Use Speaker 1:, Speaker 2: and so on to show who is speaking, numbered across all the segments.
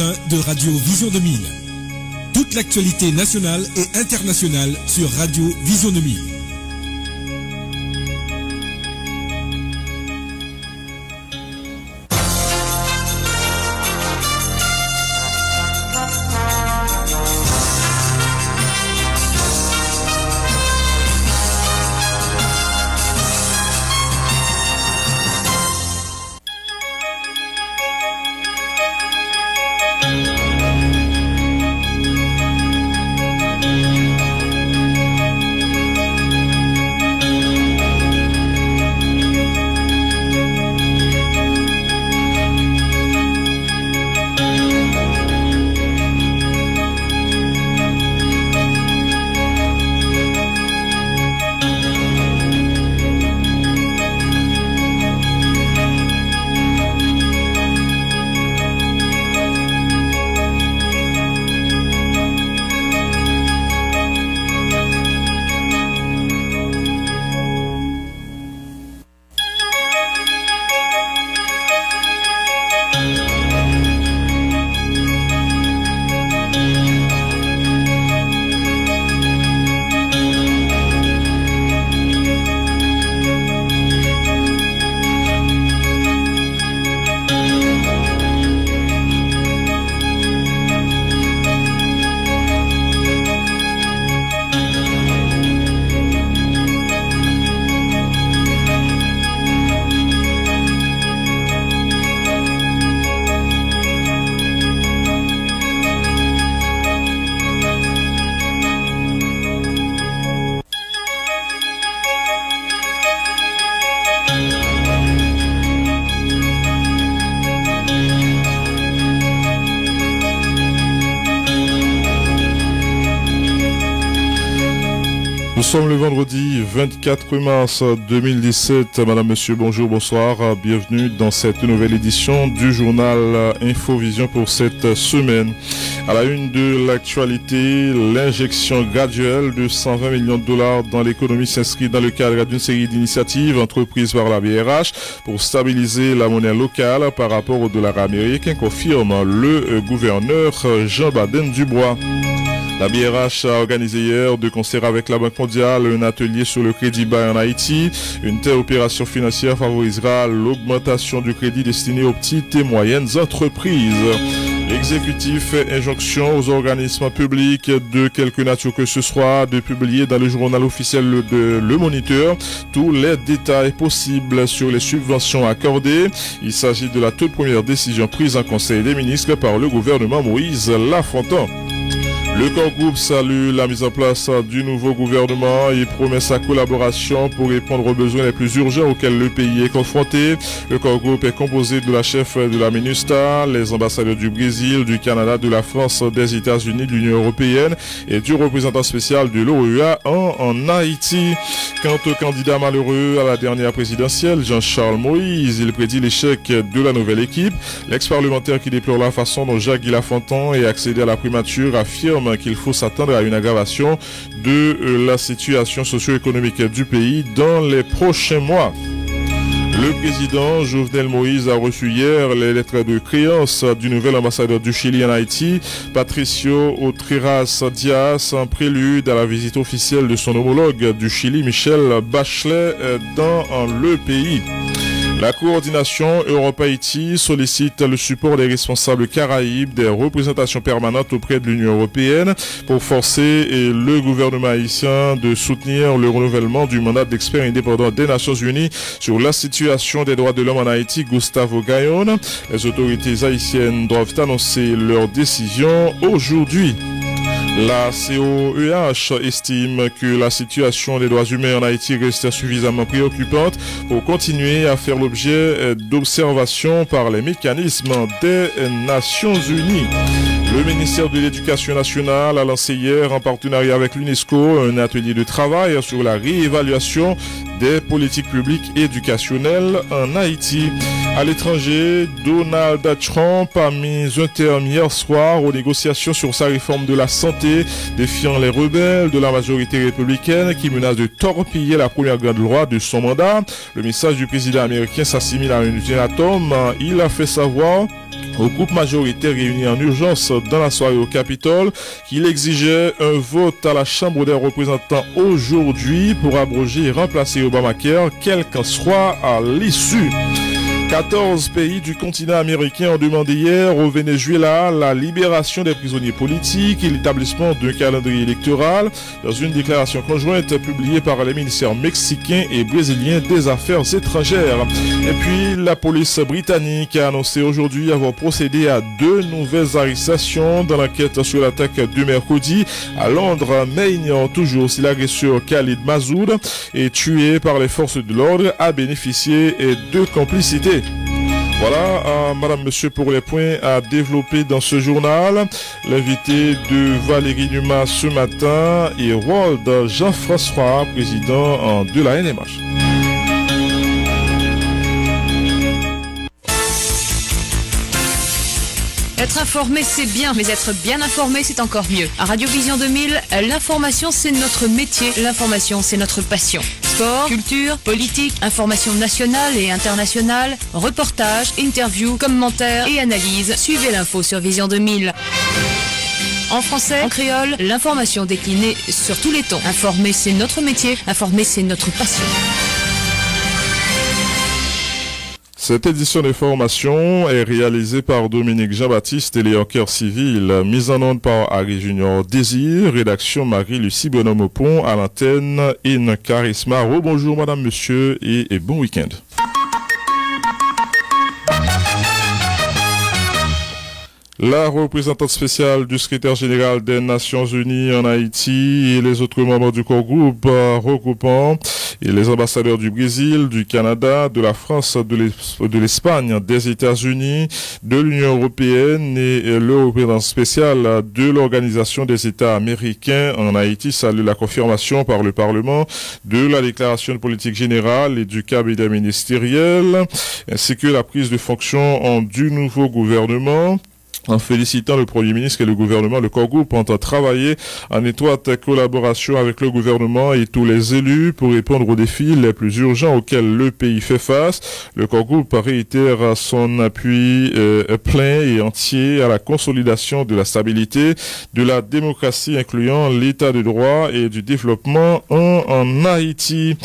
Speaker 1: matin de Radio Vision 2000. Toute l'actualité nationale et internationale sur Radio Vision 2000.
Speaker 2: Nous sommes le vendredi 24 mars 2017. Madame, monsieur, bonjour, bonsoir. Bienvenue dans cette nouvelle édition du journal Infovision pour cette semaine. À la une de l'actualité, l'injection graduelle de 120 millions de dollars dans l'économie s'inscrit dans le cadre d'une série d'initiatives entreprises par la BRH pour stabiliser la monnaie locale par rapport au dollar américain, confirme le gouverneur Jean Baden-Dubois. La BRH a organisé hier, de concert avec la Banque mondiale, un atelier sur le crédit bail en Haïti. Une telle opération financière favorisera l'augmentation du crédit destiné aux petites et moyennes entreprises. L'exécutif fait injonction aux organismes publics de quelque nature que ce soit de publier dans le journal officiel de Le Moniteur tous les détails possibles sur les subventions accordées. Il s'agit de la toute première décision prise en Conseil des ministres par le gouvernement Moïse Lafontaine. Le corps groupe salue la mise en place du nouveau gouvernement et promet sa collaboration pour répondre aux besoins les plus urgents auxquels le pays est confronté. Le corps groupe est composé de la chef de la MINUSTAH, les ambassadeurs du Brésil, du Canada, de la France, des États-Unis, de l'Union européenne et du représentant spécial de l'OEA en Haïti. Quant au candidat malheureux à la dernière présidentielle, Jean-Charles Moïse, il prédit l'échec de la nouvelle équipe. L'ex-parlementaire qui déplore la façon dont Jacques Guy Lafontaine est accédé à la primature affirme qu'il faut s'attendre à une aggravation de la situation socio-économique du pays dans les prochains mois. Le président Jovenel Moïse a reçu hier les lettres de créance du nouvel ambassadeur du Chili en Haïti, Patricio Otreras Diaz, en prélude à la visite officielle de son homologue du Chili, Michelle Bachelet, dans le pays. La coordination Europe-Haïti sollicite le support des responsables caraïbes des représentations permanentes auprès de l'Union européenne pour forcer le gouvernement haïtien de soutenir le renouvellement du mandat d'expert indépendant des Nations Unies sur la situation des droits de l'homme en Haïti, Gustavo Gayon. Les autorités haïtiennes doivent annoncer leur décision aujourd'hui. La COEH estime que la situation des droits humains en Haïti reste suffisamment préoccupante pour continuer à faire l'objet d'observations par les mécanismes des Nations Unies. Le ministère de l'Éducation nationale a lancé hier, en partenariat avec l'UNESCO, un atelier de travail sur la réévaluation des politiques publiques éducationnelles en Haïti. À l'étranger, Donald Trump a mis un terme hier soir aux négociations sur sa réforme de la santé, défiant les rebelles de la majorité républicaine qui menacent de torpiller la première grande loi de son mandat. Le message du président américain s'assimile à un ultimatum. Il a fait savoir au groupe majoritaire réuni en urgence dans la soirée au Capitole qu'il exigeait un vote à la Chambre des représentants aujourd'hui pour abroger et remplacer Obamacare, quel qu'en soit à l'issue. 14 pays du continent américain ont demandé hier au Venezuela la libération des prisonniers politiques et l'établissement d'un calendrier électoral dans une déclaration conjointe publiée par les ministères mexicains et brésiliens des Affaires étrangères. Et puis, la police britannique a annoncé aujourd'hui avoir procédé à 2 nouvelles arrestations dans l'enquête sur l'attaque de mercredi à Londres, mais ignore toujours si l'agresseur Khalid Masoud est tué par les forces de l'ordre a bénéficié de complicité. Voilà, madame, monsieur, pour les points à développer dans ce journal. L'invité de Valérie Numa ce matin est Roald Jean-François, président de la NMH.
Speaker 3: Être informé, c'est bien, mais être bien informé, c'est encore mieux. À Radio Vision 2000, l'information, c'est notre métier. L'information, c'est notre passion. Sport, culture, politique, information nationale et internationale, reportages, interviews, commentaires et analyses. Suivez l'info sur Vision 2000. En français, en créole, l'information déclinée sur tous les tons. Informer, c'est notre métier. Informer, c'est notre passion.
Speaker 2: Cette édition de formation est réalisée par Dominique Jean-Baptiste et Léon Cœur Civil, mise en onde par Harry Junior Désir, rédaction Marie-Lucie Bonhomme-Pont, à l'antenne In Charisma. Bonjour madame, monsieur et bon week-end. La représentante spéciale du secrétaire général des Nations Unies en Haïti et les autres membres du corps groupe regroupant et les ambassadeurs du Brésil, du Canada, de la France, de l'Espagne, des États-Unis, de l'Union européenne et le représentant spécial de l'Organisation des États américains en Haïti salue la confirmation par le Parlement de la déclaration de politique générale et du cabinet ministériel, ainsi que la prise de fonction du nouveau gouvernement. En félicitant le Premier ministre et le gouvernement, le corps groupe entend travailler en étroite collaboration avec le gouvernement et tous les élus pour répondre aux défis les plus urgents auxquels le pays fait face. Le corps groupe réitère son appui plein et entier à la consolidation de la stabilité, de la démocratie incluant l'état de droit et du développement en Haïti.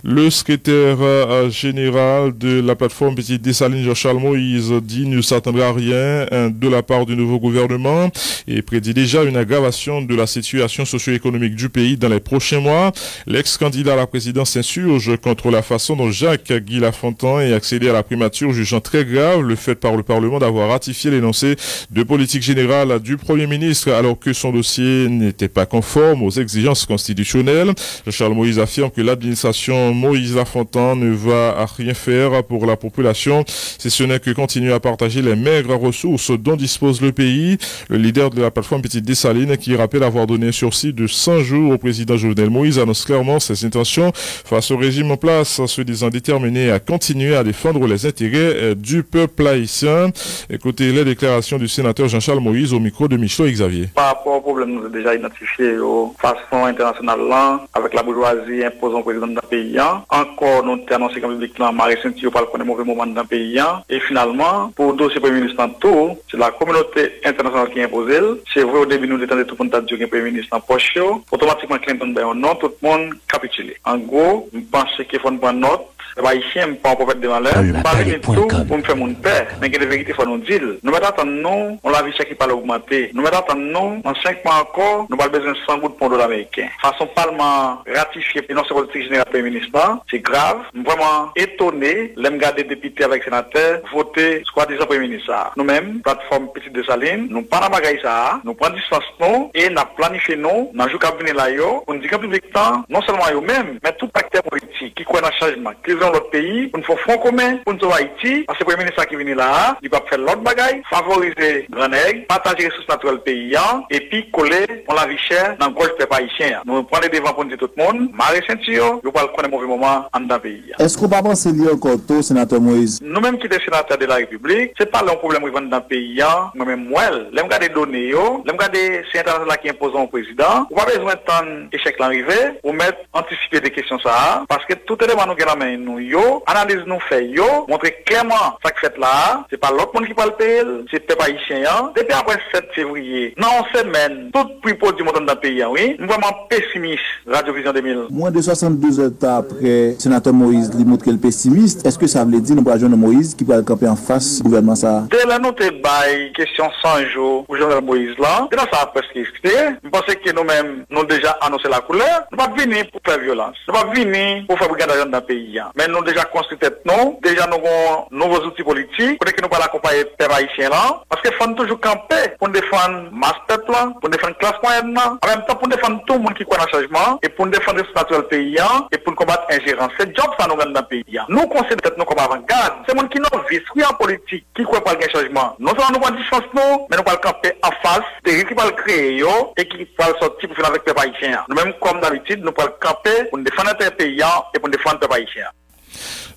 Speaker 2: Le secrétaire général de la plateforme Petite Dessalines, Jean-Charles Moïse, dit ne s'attendra à rien de la part du nouveau gouvernement et prédit déjà une aggravation de la situation socio-économique du pays dans les prochains mois. L'ex-candidat à la présidence s'insurge contre la façon dont Jacques-Guy Lafontaine est accédé à la primature, jugeant très grave le fait par le Parlement d'avoir ratifié l'énoncé de politique générale du Premier ministre alors que son dossier n'était pas conforme aux exigences constitutionnelles. Jean-Charles Moïse affirme que l'administration Moïse Lafontaine ne va rien faire pour la population, si ce n'est que continuer à partager les maigres ressources dont dispose le pays. Le leader de la plateforme Petite Dessalines, qui rappelle avoir donné un sursis de 100 jours au président Jovenel Moïse, annonce clairement ses intentions face au régime en place, se disant déterminé à continuer à défendre les intérêts du peuple haïtien. Écoutez les déclarations du sénateur Jean-Charles Moïse au micro de Michel Xavier.
Speaker 4: Par rapport au problème, nous avons déjà identifié aux façons internationales là, avec la bourgeoisie imposant au président d'un pays. Encore, nous avons annoncé comme public là, Marie Saint-Thio parle qu'on est mauvais moment d'un pays. Et finalement, pour le dossier Premier ministre tout, c'est la communauté internationale qui impose. C'est vrai au début nous étions tout le monde dire que le Premier ministre en poche, automatiquement Clinton ben non, tout le monde capitulé. En gros, je pense qu'il faut prendre note. Les Haïtiens ne sont pas prophètes de malheur. Pas venir tout pour me faire mon père. Mais que la vérité, il faut nous dire. Nous mettons nous, on l'a vu qui parle augmenter. Nous mettons nous, en 5 mois encore, nous avons besoin de 100 gouttes pour $1 américain. Façon Parlement ratifié et non c'est politique générale Premier ministre, c'est grave. Vraiment étonné, l'aime garder députés avec sénateurs, voter, soi-disant Premier ministre. Nous-mêmes, plateforme Petite Dessalines, nous pas dans bagaille ça, nous prenons distance nous, et nous planifions nous, nous jouons cabinet là, on dit qu'en public temps, non seulement eux-mêmes, mais tout acteur politique qui croit dans le changement, qui dans l'autre pays, pour nous faire front commun, pour nous sauver Haïti, parce que le Premier ministre qui vient là, il va faire l'autre bagaille, favoriser Grand Nègre, partager les ressources naturelles paysannes, et puis coller, on la vie chère dans le gros peuple haïtien. Nous prenons les devants pour nous dire tout le monde, Marie Saint-Thio, nous parlons qu'on est mauvais moment en dans le pays.
Speaker 5: Est-ce qu'on va penser lié encore tôt, sénateur Moïse?
Speaker 4: Nous-mêmes qui sommes sénateurs de la République, c'est pas un problème qui va dans le pays. Moi-même, moi, les gars des données, les gars des sénateurs qui imposent au président, on n'a pas besoin de temps échec l'arrivée, ou mettre anticiper des questions ça, parce que tout élément nous gagnons nous yo, analyse nous fait yo, montrer clairement ça que fait là, c'est pas l'autre monde qui parle payer, c'est peuple haïtien. Depuis après 7 février, dans une semaine, tout prix du montant dans le pays, oui, nous vraiment pessimiste, Radio Vision 2000.
Speaker 5: Moins de 72 heures après, sénateur Moïse lui montre qu'il est pessimiste. Est-ce que ça veut dire nous pas joindre Moïse qui va camper en face du gouvernement ça?
Speaker 4: Dès la note bail question 100 jours pour Joël Moïse là, déjà ça a presque existé. Je pense que nous-mêmes nous déjà annoncé la couleur. Nous pas venir pour faire violence. Nous pas venir pour faire brigade dans le pays. Mais nous déjà construit tête non, déjà nous avons nouveaux outils politiques pour que nous pas l'accompagner peuple haïtien là, parce que faut toujours camper pour défendre masse peuple là, pour défendre classe moyenne là, en même temps pour défendre tout le monde qui croit dans le changement et pour défendre le statut du pays et pour combattre l'ingérence. C'est job ça nous gagne dans le pays. Nous considérons nous comme avant-garde. C'est monde qui nous vise en politique, qui croit pas le changement. Non seulement nous pas de chance non, mais nous pas camper en face des qui va le créer et qui va sortir pour faire avec les peuple haïtien. Nous-mêmes comme d'habitude, nous pas camper pour défendre notre pays et pour défendre le peuple haïtien.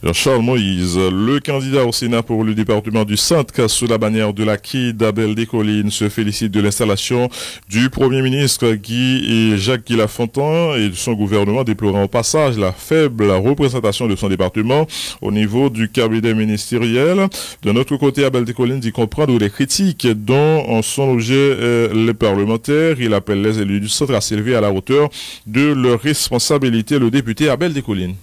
Speaker 2: Jean-Charles Moïse, le candidat au Sénat pour le département du Centre sous la bannière de l'acquis d'Abel Descollines se félicite de l'installation du Premier ministre Jacques Lafontaine et de son gouvernement, déplorant au passage la faible représentation de son département au niveau du cabinet ministériel. De notre côté, Abel Descollines dit comprendre les critiques dont en sont l'objet les parlementaires. Il appelle les élus du Centre à s'élever à la hauteur de leurs responsabilités. Le député Abel Descollines.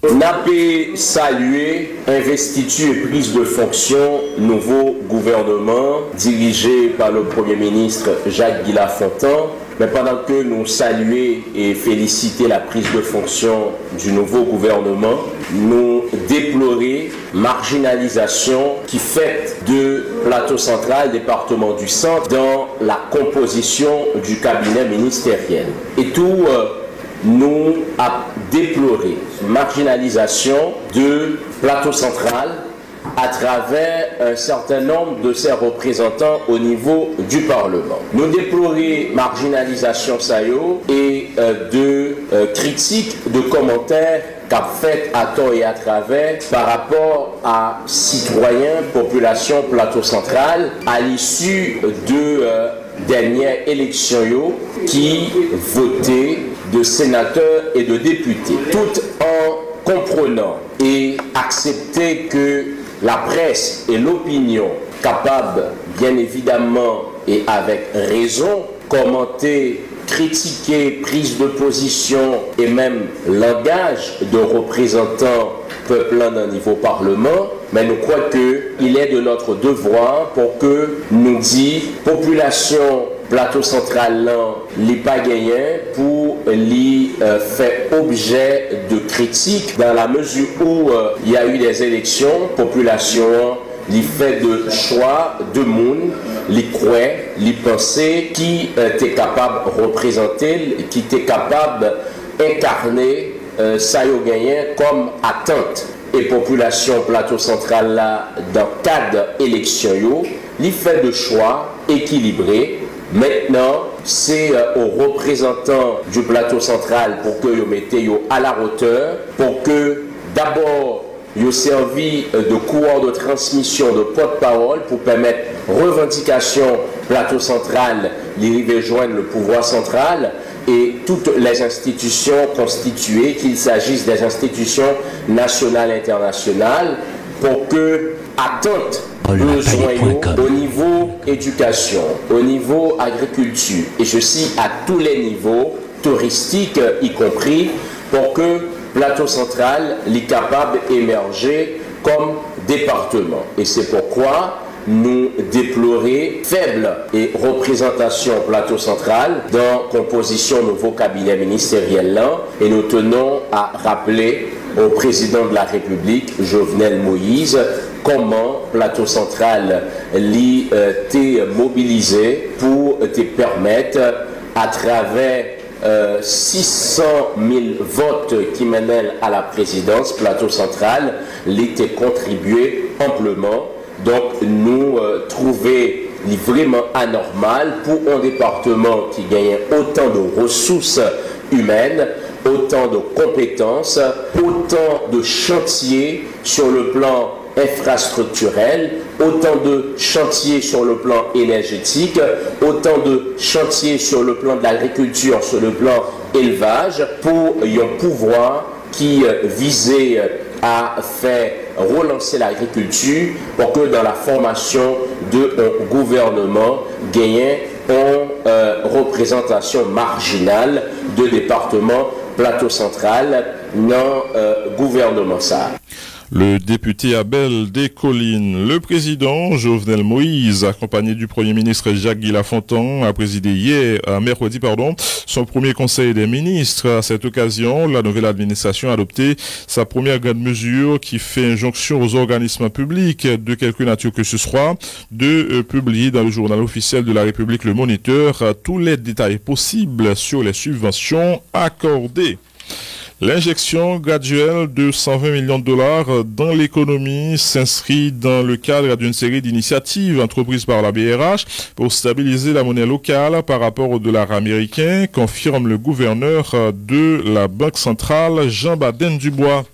Speaker 6: Saluer investiture et prise de fonction nouveau gouvernement dirigé par le Premier ministre Jacques Lafontaine. Mais pendant que nous saluons et féliciter la prise de fonction du nouveau gouvernement, nous déplorons marginalisation qui fait de Plateau Central, département du Centre, dans la composition du cabinet ministériel. Et tout nous a déploré marginalisation de Plateau Central à travers un certain nombre de ses représentants au niveau du Parlement. Nous déplorons marginalisation et de critiques, de commentaires qu'a fait à tort et à travers par rapport à citoyens, population Plateau Central à l'issue de dernière élection qui votaient de sénateurs et de députés, tout en comprenant et accepter que la presse et l'opinion capables, bien évidemment et avec raison, commenter, critiquer, prise de position et même langage de représentants peuplant d'un niveau parlement, mais nous croyons qu'il est de notre devoir pour que nous dit population Plateau Central n'est pas gagné pour lui faire objet de critiques dans la mesure où il y a eu des élections, population lui fait de choix de monde, lui croit, lui penser qui était capable de représenter, qui était capable d'incarner ça y a gagné comme attente et population Plateau Central là dans cadre élection lui fait de choix équilibré. Maintenant, c'est aux représentants du Plateau Central pour que vous mettez à la hauteur, pour que d'abord vous servi de courant de transmission de porte-parole pour permettre revendication Plateau Central, d'arriver joindre le pouvoir central et toutes les institutions constituées, qu'il s'agisse des institutions nationales et internationales, pour que attente besoin au niveau éducation, au niveau agriculture, et ceci à tous les niveaux, touristiques y compris, pour que Plateau Central est capable d'émerger comme département. Et c'est pourquoi nous déplorons faible et représentation Plateau Central dans composition nouveau cabinet ministériel là, et nous tenons à rappeler au président de la République, Jovenel Moïse, comment Plateau Central l'est mobilisé pour te permettre à travers 600 000 votes qui mènent à la présidence, Plateau Central l'était contribué amplement. Donc nous trouvons vraiment anormal pour un département qui gagne autant de ressources humaines autant de compétences, autant de chantiers sur le plan infrastructurel, autant de chantiers sur le plan énergétique, autant de chantiers sur le plan de l'agriculture, sur le plan élevage, pour un pouvoir qui visait à faire relancer l'agriculture pour que dans la formation de gouvernement gagne une représentation marginale de département plateau central dans gouvernement ça.
Speaker 2: Le député Abel Descollines, le président Jovenel Moïse, accompagné du premier ministre Jacques-Guy Lafontaine, a présidé mercredi, son premier conseil des ministres. À cette occasion, la nouvelle administration a adopté sa première grande mesure qui fait injonction aux organismes publics de quelque nature que ce soit de publier dans le journal officiel de la République Le Moniteur tous les détails possibles sur les subventions accordées. L'injection graduelle de 120 millions de dollars dans l'économie s'inscrit dans le cadre d'une série d'initiatives entreprises par la BRH pour stabiliser la monnaie locale par rapport au dollar américain, confirme le gouverneur de la Banque centrale, Jean Baden-Dubois.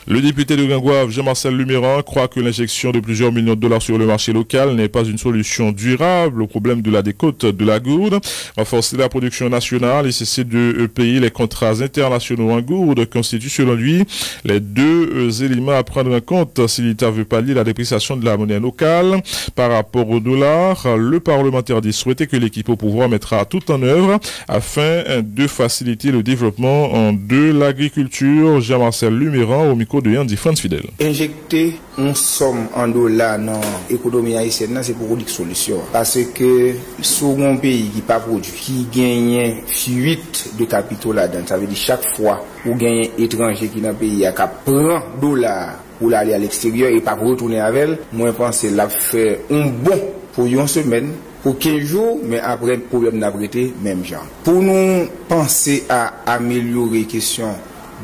Speaker 2: Le député de Gangouave, Jean-Marcel Luméran, croit que l'injection de plusieurs millions de dollars sur le marché local n'est pas une solution durable au problème de la décote de la gourde. Renforcer la production nationale et cesser de payer les contrats internationaux en gourde constituent selon lui les deux éléments à prendre en compte si l'État veut pallier la dépréciation de la monnaie locale par rapport au dollar. Le parlementaire dit souhaiter que l'équipe au pouvoir mettra tout en œuvre afin de faciliter le développement de l'agriculture. Jean-Marcel Luméran au micro de Yandy France Fidèle.
Speaker 7: Injecter une somme en dollars dans l'économie haïtienne, c'est pour une solution. Parce que second pays qui pas produit, qui gagne fuite de capitaux là-dedans, ça veut dire chaque fois où gagne étranger qui dans le pays, qui prend dollars pour aller à l'extérieur et pas retourner avec elle, moi je pense que là fait un bon pour une semaine. Pour 15 jours, mais après le problème n'a pas été même genre. Pour nous penser à améliorer la question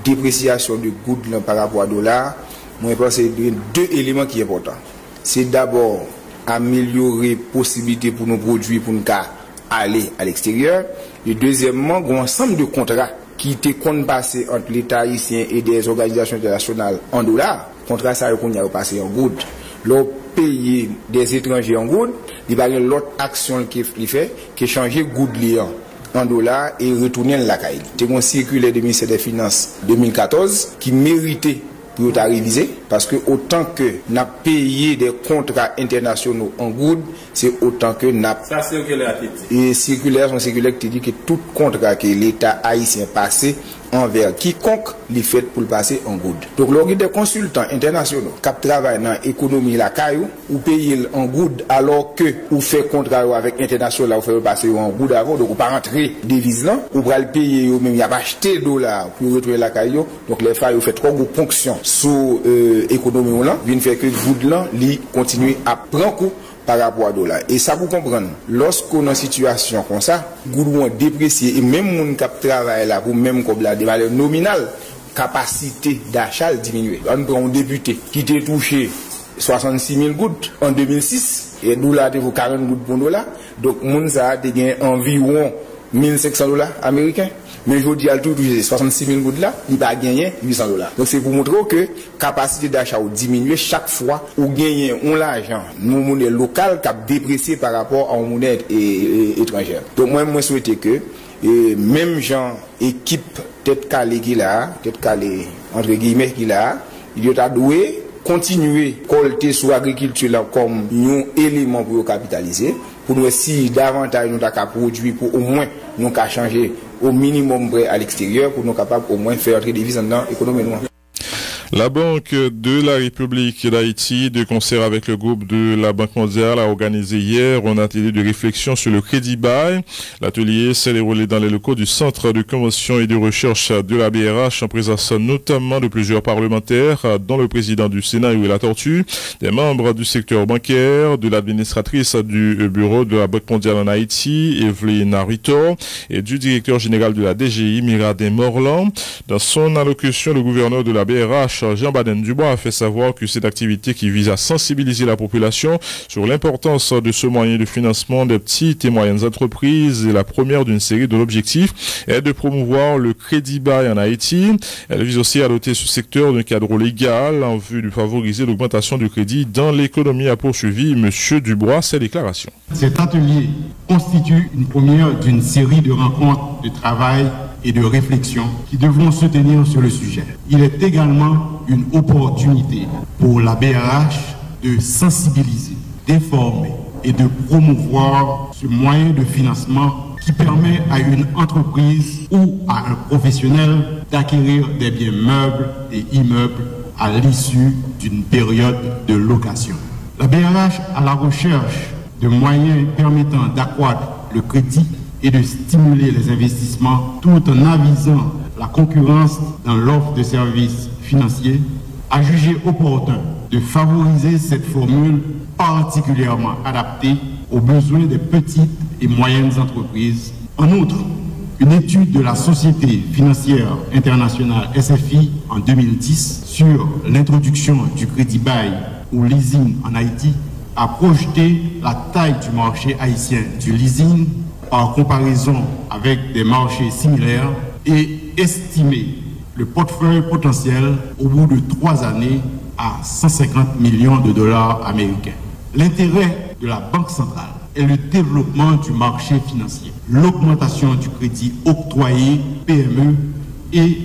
Speaker 7: dépréciation de goud par rapport à dollar, moi je pense que c'est deux éléments qui sont importants. C'est d'abord améliorer la possibilité pour nos produits pour nous aller à l'extérieur. Et deuxièmement, un ensemble de contrats qui étaient passés entre l'État haïtien et des organisations internationales en dollars. Contrat ça qu'on a passé en goud. L'on payer des étrangers en goud, il y a l'autre action qui fait, qui est changer goud liant en dollars et retourner la caille. C'est un circulaire du ministère des Finances 2014 qui méritait pour être révisé parce que autant que n'a payé des contrats internationaux en goud, c'est autant que n'a
Speaker 8: ça circulaire
Speaker 7: et circulaire qui dit que tout contrat que l'État haïtien passé envers quiconque les fait pour le passer en goud. Donc l'organe des consultants internationaux qui travaillent dans l'économie la caillou ou payer en goud alors que ou fait contrat avec international ou fait passer en goud avant, donc ou pas rentrer devise là ou va le payer ou même y a acheté dollars pour retrouver la caillou. Donc les failles fait trop de ponction sur économie là, vient faire que goud là li continue à prendre coup par rapport à dollar. Et ça vous comprendre, lorsqu'on est en situation comme ça, goudron déprécié et même moun qui travaille là pour même comme la valeur nominale, capacité d'achat diminue. On prend un député qui était touché 66 000 gouttes en 2006 et dollar vaut 40 gouttes pour dollar. Donc moun ça a gagné environ 1500 dollars américains. Mais je dis à tout 66 000 gouttes là, il va gagner 800 dollars. Donc c'est pour montrer que capacité d'achat a diminué chaque fois où gagner l'argent, nos monnaies locales qui a déprécié par rapport à une monnaie étrangère. Donc moi je souhaite que même gens équipe tête calée qui là, tête calée entre guillemets qui là, il doit doué continuer colter sur l'agriculture là comme un élément pour capitaliser pour nous si davantage nous avons produit pour au moins nous changer au minimum à l'extérieur pour nous capables au moins faire entrer des devises dans l'économie.
Speaker 2: La Banque de la République d'Haïti, de concert avec le groupe de la Banque mondiale, a organisé hier un atelier de réflexion sur le crédit bail. L'atelier s'est déroulé dans les locaux du Centre de convention et de recherche de la BRH en présence notamment de plusieurs parlementaires, dont le président du Sénat, Yuri Latortue, des membres du secteur bancaire, de l'administratrice du bureau de la Banque mondiale en Haïti, Evelyne Narito, et du directeur général de la DGI, Miradin Morland. Dans son allocution, le gouverneur de la BRH BRH, Jean Baden Dubois, a fait savoir que cette activité qui vise à sensibiliser la population sur l'importance de ce moyen de financement des petites et moyennes entreprises est la première d'une série de l'objectif est de promouvoir le crédit bail en Haïti. Elle vise aussi à doter ce secteur d'un cadre légal en vue de favoriser l'augmentation du crédit dans l'économie, a poursuivi M. Dubois ses déclarations.
Speaker 8: Cet atelier constitue une première d'une série de rencontres de travail et de réflexion qui devront se tenir sur le sujet. Il est également une opportunité pour la BRH de sensibiliser, d'informer et de promouvoir ce moyen de financement qui permet à une entreprise ou à un professionnel d'acquérir des biens meubles et immeubles à l'issue d'une période de location. La BRH à la recherche de moyens permettant d'accroître le crédit et de stimuler les investissements tout en avisant la concurrence dans l'offre de services financiers, a jugé opportun de favoriser cette formule particulièrement adaptée aux besoins des petites et moyennes entreprises. En outre, une étude de la Société financière internationale SFI en 2010 sur l'introduction du crédit bail ou leasing en Haïti a projeté la taille du marché haïtien du leasing par comparaison avec des marchés similaires et estimé le portefeuille potentiel au bout de 3 années à 150 millions de dollars américains. L'intérêt de la Banque centrale est le développement du marché financier, l'augmentation du crédit octroyé PME et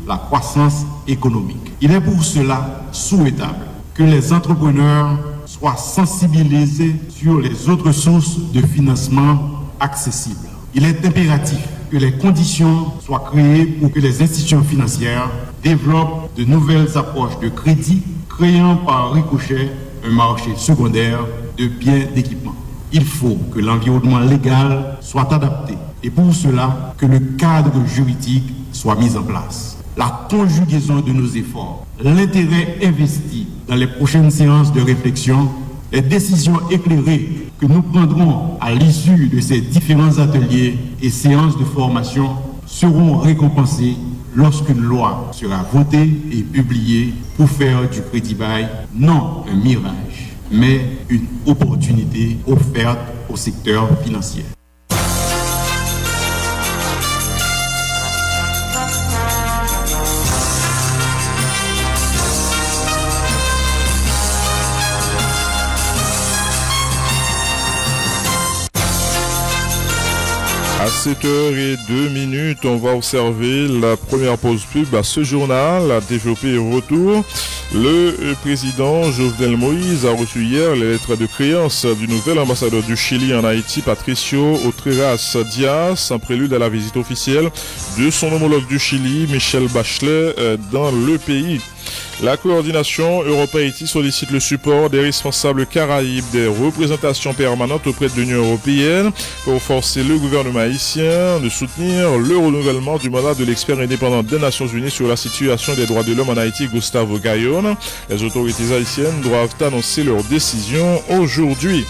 Speaker 8: la croissance économique. Il est pour cela souhaitable que les entrepreneurs soient sensibilisés sur les autres sources de financement accessibles. Il est impératif que les conditions soient créées pour que les institutions financières développent de nouvelles approches de crédit, créant par ricochet un marché secondaire de biens d'équipement. Il faut que l'environnement légal soit adapté et pour cela que le cadre juridique soit mis en place. La conjugaison de nos efforts, l'intérêt investi dans les prochaines séances de réflexion, les décisions éclairées que nous prendrons à l'issue de ces différents ateliers et séances de formation seront récompensées lorsqu'une loi sera votée et publiée pour faire du crédit bail non un mirage, mais une opportunité offerte au secteur financier.
Speaker 2: À 7h02, on va observer la première pause pub à ce journal, à développer et retour. Le président Jovenel Moïse a reçu hier les lettres de créance du nouvel ambassadeur du Chili en Haïti, Patricio Otreras Diaz, en prélude à la visite officielle de son homologue du Chili, Michelle Bachelet, dans le pays. La coordination Europe-Haïti sollicite le support des responsables caraïbes des représentations permanentes auprès de l'Union européenne pour forcer le gouvernement haïtien de soutenir le renouvellement du mandat de l'expert indépendant des Nations Unies sur la situation des droits de l'homme en Haïti, Gustavo Gayon. Les autorités haïtiennes doivent annoncer leur décision aujourd'hui.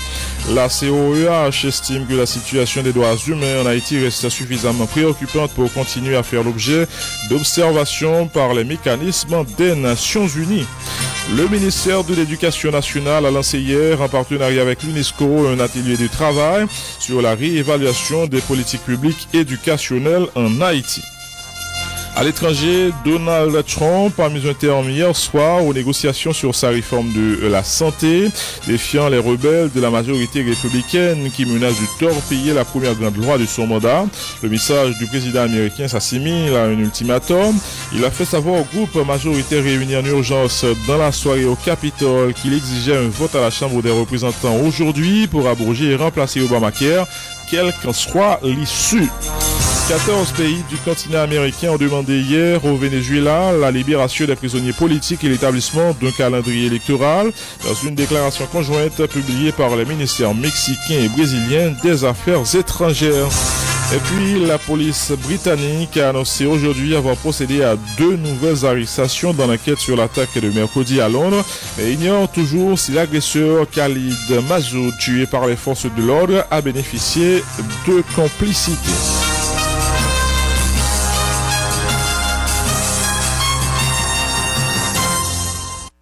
Speaker 2: La COEH estime que la situation des droits humains en Haïti reste suffisamment préoccupante pour continuer à faire l'objet d'observation par les mécanismes des Nations Unies. Le ministère de l'Éducation nationale a lancé hier, en partenariat avec l'UNESCO, un atelier de travail sur la réévaluation des politiques publiques éducationnelles en Haïti. À l'étranger, Donald Trump a mis un terme hier soir aux négociations sur sa réforme de la santé, défiant les rebelles de la majorité républicaine qui menacent de torpiller la première grande loi de son mandat. Le message du président américain s'assimile à un ultimatum. Il a fait savoir au groupe majoritaire réuni en urgence dans la soirée au Capitole qu'il exigeait un vote à la Chambre des représentants aujourd'hui pour abroger et remplacer Obamacare, quelle qu'en soit l'issue. 14 pays du continent américain ont demandé hier au Venezuela la libération des prisonniers politiques et l'établissement d'un calendrier électoral dans une déclaration conjointe publiée par les ministères mexicains et brésiliens des Affaires étrangères. Et puis, la police britannique a annoncé aujourd'hui avoir procédé à 2 nouvelles arrestations dans l'enquête sur l'attaque de mercredi à Londres, mais ignore toujours si l'agresseur Khalid Mazoud, tué par les forces de l'ordre, a bénéficié de complicité.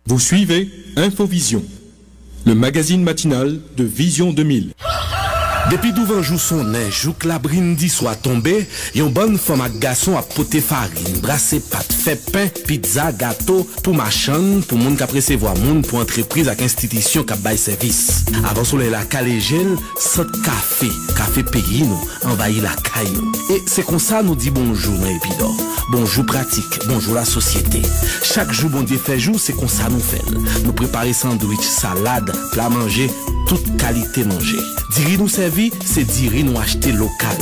Speaker 1: Vous suivez Infovision, le magazine matinal de Vision 2000.
Speaker 9: Depuis 12 jours son neige, ou que la brindis soit tombée, yon bonne femme à garçon à poter farine, brasser pâte, fait pain, pizza, gâteau, pour machin, pour moun qui recevoir moun, pour entreprise avec institution qui bail service. Avant soleil la calégel, sot café pays nous, envahit la caillou. Et c'est comme ça nous dit bonjour dans Épidor. Bonjour pratique, bonjour la société. Chaque jour bon Dieu fait jour, c'est comme ça nous fait. Nous préparer sandwich, salade, plat manger, toute qualité manger. Diri nous servi, c'est diri nous acheter local.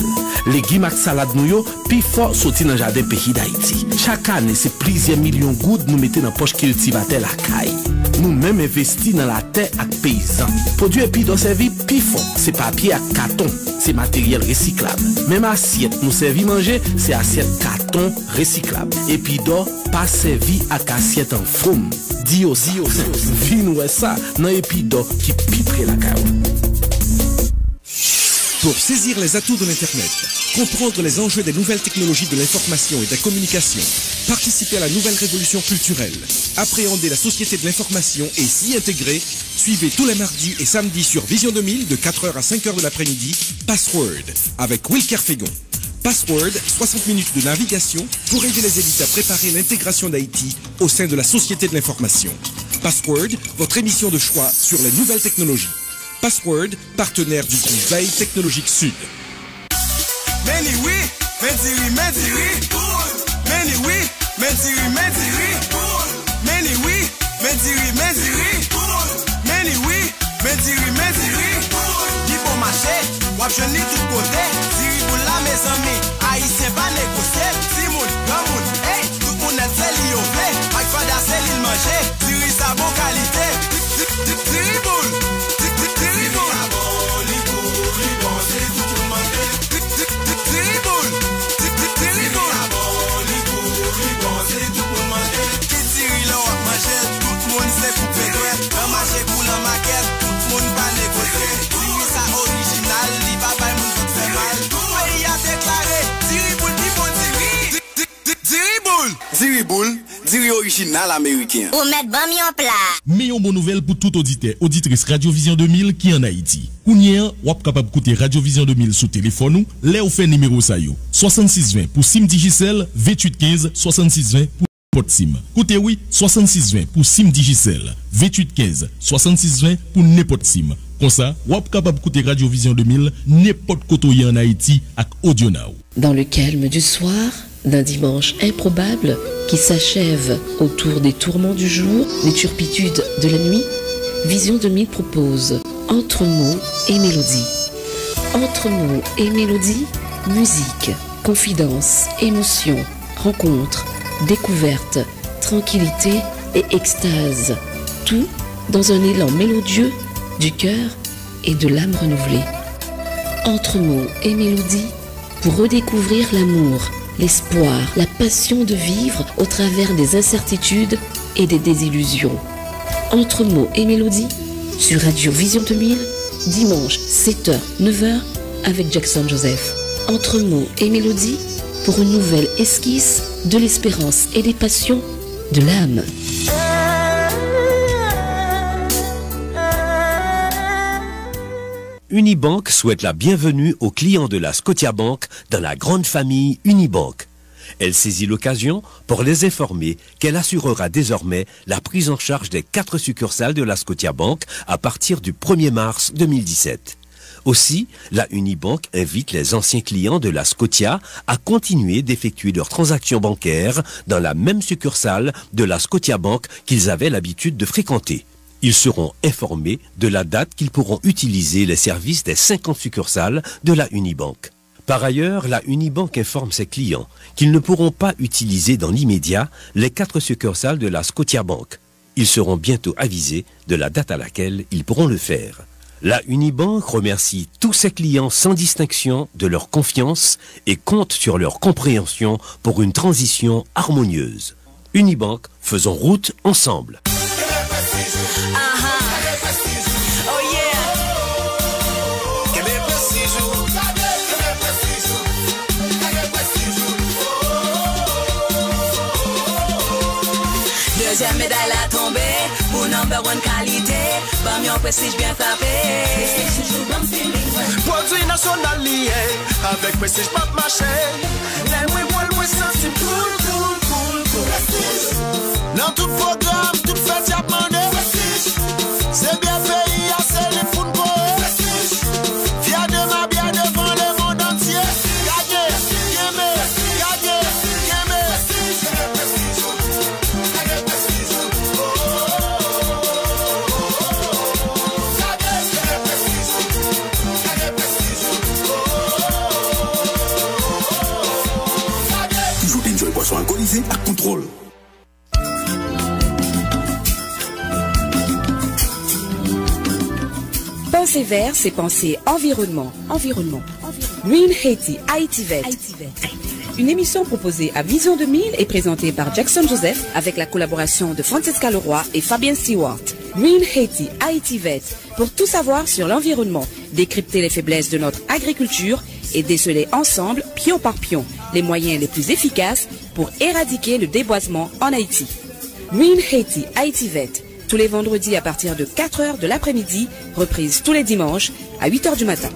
Speaker 9: Légumes et salade nous yo, puis fort sorti dans jardin pays d'Haïti. Chaque année, c'est plusieurs millions de gouttes nous mettons dans poche cultivateur la caille. Nous même investi dans la terre avec paysans. Produit Épidor servi puis fort, c'est papier à carton, c'est matériel recyclable. Même assiette nous servi manger, c'est assiette carton recyclable. Épidor pas servi à assiette en foam. Dio, vie nous ça dans Épidor qui pitre la caille.
Speaker 1: Pour saisir les atouts de l'Internet, comprendre les enjeux des nouvelles technologies de l'information et de la communication, participer à la nouvelle révolution culturelle, appréhender la société de l'information et s'y intégrer, suivez tous les mardis et samedis sur Vision 2000 de 4h à 5h de l'après-midi, Password, avec Wilker Fégon. Password, 60 minutes de navigation pour aider les élites à préparer l'intégration d'Haïti au sein de la société de l'information. Password, votre émission de choix sur les nouvelles technologies. Password, partenaire du groupe Veille Technologique Sud.
Speaker 10: Meni oui, Mendiri. Meni oui, Mendiri. Meni oui, Mendiri. Meni oui, Mendiri. Di bon marché, wap jeni tout côté. Diri pour la mes amis, haïtien pas négocier. Timoun, gamoun, hey, tout moun net c'est li yo vle. Mike Fada c'est li manger, diri sa bon qualité. Diri boule.
Speaker 11: Diriboul, diri original américain.
Speaker 12: Ou mettre bami en plat.
Speaker 13: Meillon bonne nouvelle pour tout auditeur, auditrice Radio Vision 2000 qui en Haïti. Kounien, wap capable d'écouter Radio Vision 2000 sur téléphone ou, les ou fait numéro sa yo. 6620 pour SIM Digicel, 2815 6620 pour pot SIM. Côté oui, 6620 pour SIM Digicel, 2815 6620 pour n'importe SIM. Comme ça, wap capable d'écouter Radio Vision 2000 n'importe côté en Haïti avec Audio Now.
Speaker 14: Dans le calme du soir, d'un dimanche improbable qui s'achève autour des tourments du jour, des turpitudes de la nuit, Vision 2000 propose Entre mots et mélodie. Entre mots et mélodie, musique, confidence, émotion, rencontre, découverte, tranquillité et extase. Tout dans un élan mélodieux du cœur et de l'âme renouvelée. Entre mots et mélodie, pour redécouvrir l'amour, l'espoir, la passion de vivre au travers des incertitudes et des désillusions. Entre mots et mélodies, sur Radio Vision 2000, dimanche 7h, 9h, avec Jackson Joseph. Entre mots et mélodies, pour une nouvelle esquisse de l'espérance et des passions de l'âme.
Speaker 15: Unibank souhaite la bienvenue aux clients de la Scotiabank dans la grande famille Unibank. Elle saisit l'occasion pour les informer qu'elle assurera désormais la prise en charge des 4 succursales de la Scotiabank à partir du 1er mars 2017. Aussi, la Unibank invite les anciens clients de la Scotia à continuer d'effectuer leurs transactions bancaires dans la même succursale de la Scotiabank qu'ils avaient l'habitude de fréquenter. Ils seront informés de la date qu'ils pourront utiliser les services des 50 succursales de la Unibank. Par ailleurs, la Unibank informe ses clients qu'ils ne pourront pas utiliser dans l'immédiat les 4 succursales de la Scotiabank. Ils seront bientôt avisés de la date à laquelle ils pourront le faire. La Unibank remercie tous ses clients sans distinction de leur confiance et compte sur leur compréhension pour une transition harmonieuse. Unibank, faisons route ensemble.
Speaker 12: Deuxième médaille à tomber. #1 qualité, bam yon prestige bien frappé.
Speaker 10: Produit national lié, avec prestige pas marché. Les moi senti cool. Dans tout programme, tout fait y'a demandé. C'est bien pays, c'est les fous de viens de ma bien devant le monde entier. Gagné,
Speaker 11: Toujours enjoy boisson alcoolisée à contrôle.
Speaker 16: Penser vert, c'est penser environnement. Green Haiti, Haïti-Vet. Une émission proposée à Vision 2000 et présentée par Jackson Joseph avec la collaboration de Francesca Leroy et Fabien Stewart. Green Haiti, Haïti-Vet. Pour tout savoir sur l'environnement, décrypter les faiblesses de notre agriculture et déceler ensemble, pion par pion, les moyens les plus efficaces pour éradiquer le déboisement en Haïti. Green Haiti, Haïti-Vet. Tous les vendredis à partir de 4h de l'après-midi, reprise tous les dimanches à 8h du matin.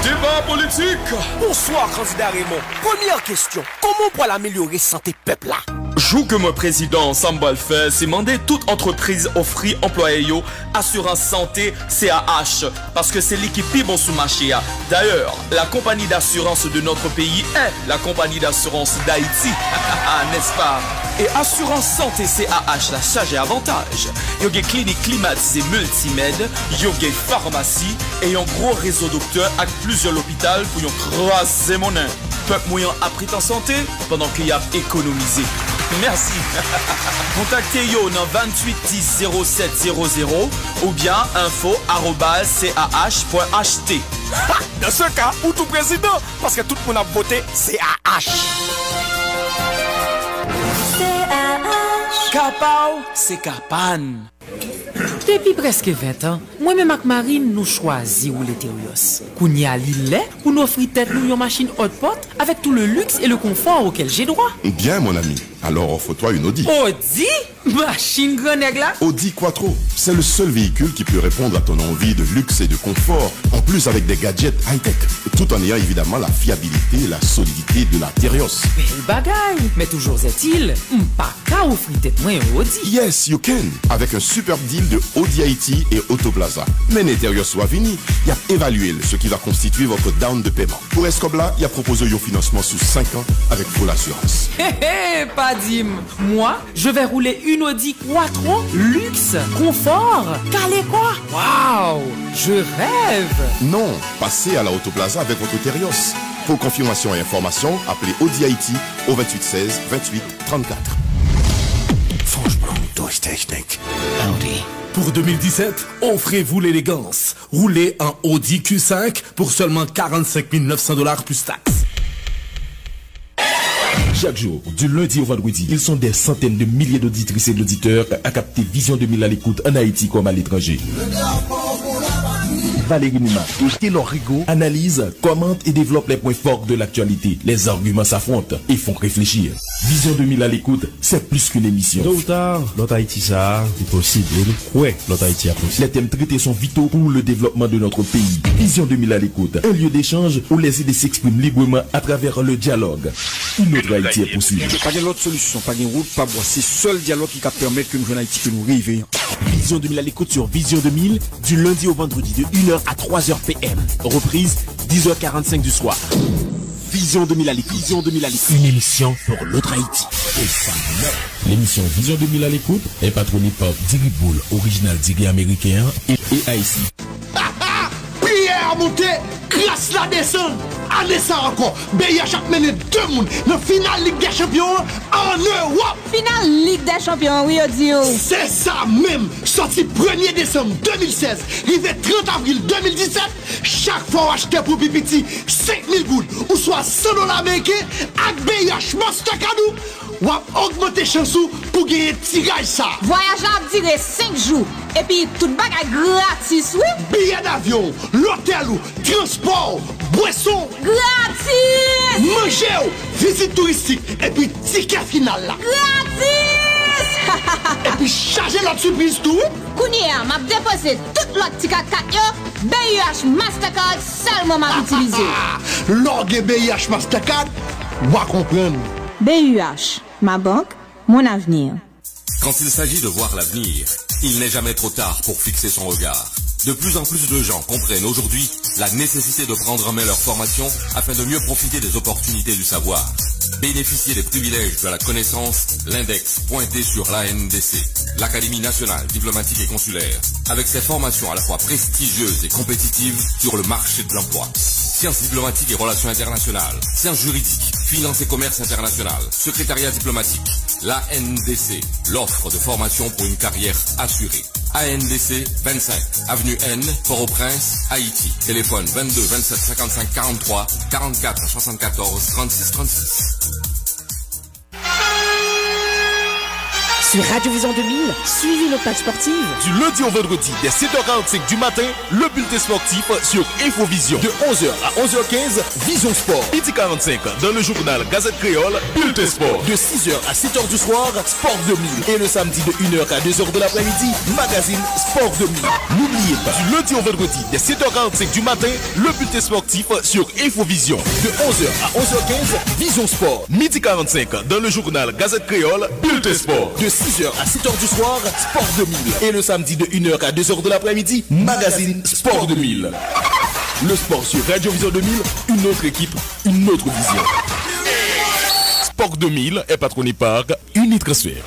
Speaker 10: Débat politique.
Speaker 17: Bonsoir, candidat Raymond. Première question. Comment pour l'améliorer santé peuple là?
Speaker 18: Jou que mon président Sambal fait, c'est demander toute entreprise offrir employés assurance santé CAH parce que c'est l'équipe bon sous marché. D'ailleurs, la compagnie d'assurance de notre pays est la compagnie d'assurance d'Haïti, n'est-ce pas? Et assurance santé CAH la charge et avantage. Il y a des cliniques climatisées multimèdes, il y a des pharmacies et un gros réseau docteurs avec plusieurs hôpitaux pour y croiser mon nain. Peuple moyen a pris en santé pendant qu'il y a économisé. Merci. Contactez yo dans 28 10 0700 ou bien info@cah.ht.
Speaker 17: Dans ce cas, ou tout président, parce que tout le monde a voté CAH.
Speaker 19: Kapao, c'est Kapan. Depuis presque 20 ans, moi-même avec Marine, nous choisissons les Terios. Kounia Lille, pour nous offrir tête nous une machine hot pot avec tout le luxe et le confort auquel j'ai droit.
Speaker 20: Bien, mon ami. Alors, offre-toi une Audi.
Speaker 19: Audi? Machine grenègle.
Speaker 20: Audi Quattro, c'est le seul véhicule qui peut répondre à ton envie de luxe et de confort, en plus avec des gadgets high-tech, tout en ayant évidemment la fiabilité et la solidité de la Terios.
Speaker 19: Belle bagaille, mais toujours est-il, pas qu'à offrir tête moins Audi.
Speaker 20: Yes, you can, avec un super deal de Audi Haïti et Autoplaza. Mais Terios soit vini, il a évalué ce qui va constituer votre down de paiement. Pour Escobla, il a proposé un financement sous 5 ans avec full assurance.
Speaker 19: Hé pas dim. Moi, je vais rouler une Audi Quattro, luxe, confort, calé quoi. Waouh, je rêve.
Speaker 20: Non, passez à la Autoplaza avec votre Terios. Pour confirmation et information, appelez Audi Haïti au 28 16 28 34.
Speaker 9: Technique. Audi. Pour 2017, offrez-vous l'élégance. Roulez en Audi Q5 pour seulement 45 900 $ plus taxes.
Speaker 13: Chaque jour, du lundi au vendredi, ils sont des centaines de milliers d'auditrices et d'auditeurs à capter Vision 2000 à l'écoute en Haïti comme à l'étranger. Valérie Mouma et Taylor Rigaud analysent, commentent et développent les points forts de l'actualité. Les arguments s'affrontent et font réfléchir. Vision 2000 à l'écoute, c'est plus qu'une émission.
Speaker 21: Tôt ou tard, l'autre Haïti ça, c'est possible. Ouais, l'autre Haïti a possible.
Speaker 13: Les thèmes traités sont vitaux pour le développement de notre pays. Vision 2000 à l'écoute, un lieu d'échange où les idées s'expriment librement à travers le dialogue. Une autre Haïti est possible.
Speaker 22: Pas de l'autre solution, pas de route, pas boire. C'est seul dialogue qui va permettre que nous jouions Haïti, que nous réveillons.
Speaker 17: Vision 2000 à l'écoute sur Vision 2000, du lundi au vendredi de 1h à 3h PM. Reprise 10h45 du soir. Vision 2000 à l'écoute. Vision 2000 à l'écoute. Une émission pour l'autre Haïti. Et ça meurt.
Speaker 13: L'émission Vision 2000 à l'écoute est patronnée par Diri Bull, original Diri américain et Haïti.
Speaker 10: Prière montée, grâce la descente. Allez ça encore. BH a mené 2 mondes dans finale Ligue des Champions en Europe.
Speaker 23: Finale Ligue des Champions, oui, Odio.
Speaker 10: C'est ça même. Sorti 1er décembre 2016, arrivé 30 avril 2017. Chaque fois acheté pour Pipiti 5000 gouttes ou soit 100 $ américains avec BH Master Cadeau.
Speaker 3: ou augmenter chance pour gagner tirage ça.
Speaker 23: Voyage là durer 5 jours et puis tout bagage gratis, oui.
Speaker 3: Billet d'avion, l'hôtel, transport, boisson.
Speaker 23: Gratis.
Speaker 3: Manger, visite touristique et puis ticket final là.
Speaker 23: Gratis.
Speaker 3: Et puis charger l'autre surprise tout.
Speaker 23: Kounia, m'a déposé toute l'autre ticket yo, BUH Mastercard seulement m'a utilisé.
Speaker 3: Log BUH Mastercard, va comprendre.
Speaker 23: BUH, ma banque, mon avenir.
Speaker 4: Quand il s'agit de voir l'avenir, il n'est jamais trop tard pour fixer son regard. De plus en plus de gens comprennent aujourd'hui la nécessité de prendre en main leur formation afin de mieux profiter des opportunités du savoir. Bénéficier des privilèges de la connaissance, l'index pointé sur l'ANDC, l'Académie nationale diplomatique et consulaire, avec ses formations à la fois prestigieuses et compétitives sur le marché de l'emploi. Sciences diplomatiques et relations internationales, sciences juridiques, finance et commerce international, secrétariat diplomatique, l'ANDC, l'offre de formation pour une carrière assurée. ANDC 25, avenue N, Port-au-Prince, Haïti. Téléphone 22 27 55 43 44 74 36 36.
Speaker 16: Sur Radio Vision 2000, suivez nos pages sportives.
Speaker 17: Du lundi au vendredi, dès 7h45 du matin, le bulletin sportif sur Infovision. De 11h à 11h15, Vision Sport. Midi 45, dans le journal Gazette Créole, bulletin sport. De 6h à 7h du soir, Sport 2000. Et le samedi de 1h à 2h de l'après-midi, magazine Sport 2000. N'oubliez pas, du lundi au vendredi, dès 7h45 du matin, le bulletin sportif sur Infovision. De 11h à 11h15, Vision Sport. Midi 45, dans le journal Gazette Créole, bulletin sport. De 6h à 7h du soir, Sport 2000. Et le samedi de 1h à 2h de l'après-midi, magazine Sport 2000. Le sport sur Radio Vision 2000, une autre équipe, une autre vision. Sport 2000 est patronné par Unitransfert.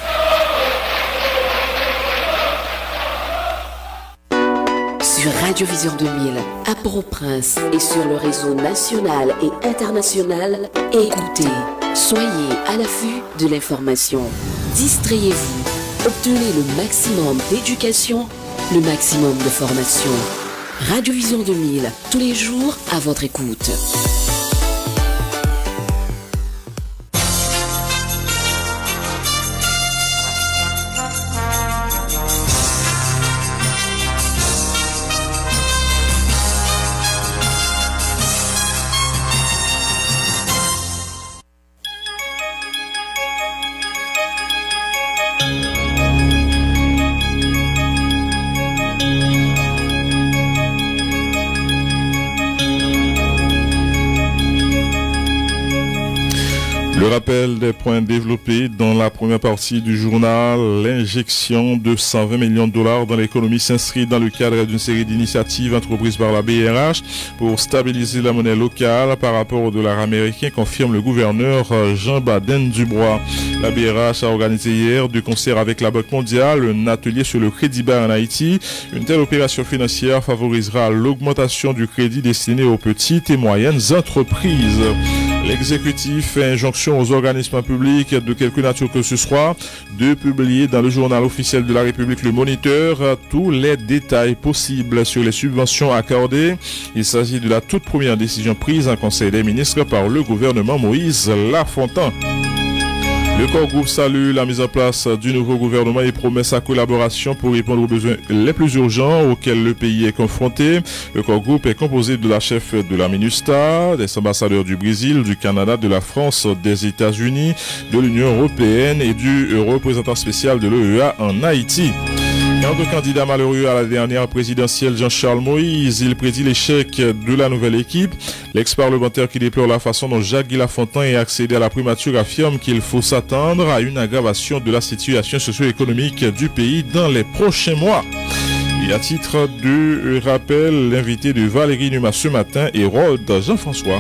Speaker 14: Sur Radio Vision 2000, à Port-au-Prince et sur le réseau national et international, écoutez, soyez à l'affût de l'information. Distrayez-vous, obtenez le maximum d'éducation, le maximum de formation. Radio Vision 2000, tous les jours à votre écoute.
Speaker 2: Le rappel des points développés dans la première partie du journal, l'injection de 120 millions de dollars dans l'économie s'inscrit dans le cadre d'une série d'initiatives entreprises par la BRH pour stabiliser la monnaie locale par rapport au dollar américain, confirme le gouverneur Jean Baden-Dubois. La BRH a organisé hier, de concert avec la Banque mondiale, un atelier sur le crédit bas en Haïti. Une telle opération financière favorisera l'augmentation du crédit destiné aux petites et moyennes entreprises. L'exécutif fait injonction aux organismes publics de quelque nature que ce soit de publier dans le journal officiel de la République Le Moniteur tous les détails possibles sur les subventions accordées. Il s'agit de la toute première décision prise en Conseil des ministres par le gouvernement Moïse Lafontaine. Le corps groupe salue la mise en place du nouveau gouvernement et promet sa collaboration pour répondre aux besoins les plus urgents auxquels le pays est confronté. Le corps groupe est composé de la chef de la MINUSTA, des ambassadeurs du Brésil, du Canada, de la France, des États-Unis, de l'Union européenne et du représentant spécial de l'OEA en Haïti. Quant au candidat malheureux à la dernière présidentielle, Jean-Charles Moïse, il prédit l'échec de la nouvelle équipe. L'ex-parlementaire qui déplore la façon dont Jacques Lafontaine est accédé à la primature affirme qu'il faut s'attendre à une aggravation de la situation socio-économique du pays dans les prochains mois. Et à titre de rappel, l'invité de Valérie Numa ce matin est Rod Jean-François.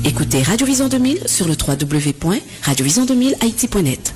Speaker 14: Écoutez Radio Vision 2000 sur le www.radiovision2000haiti.net.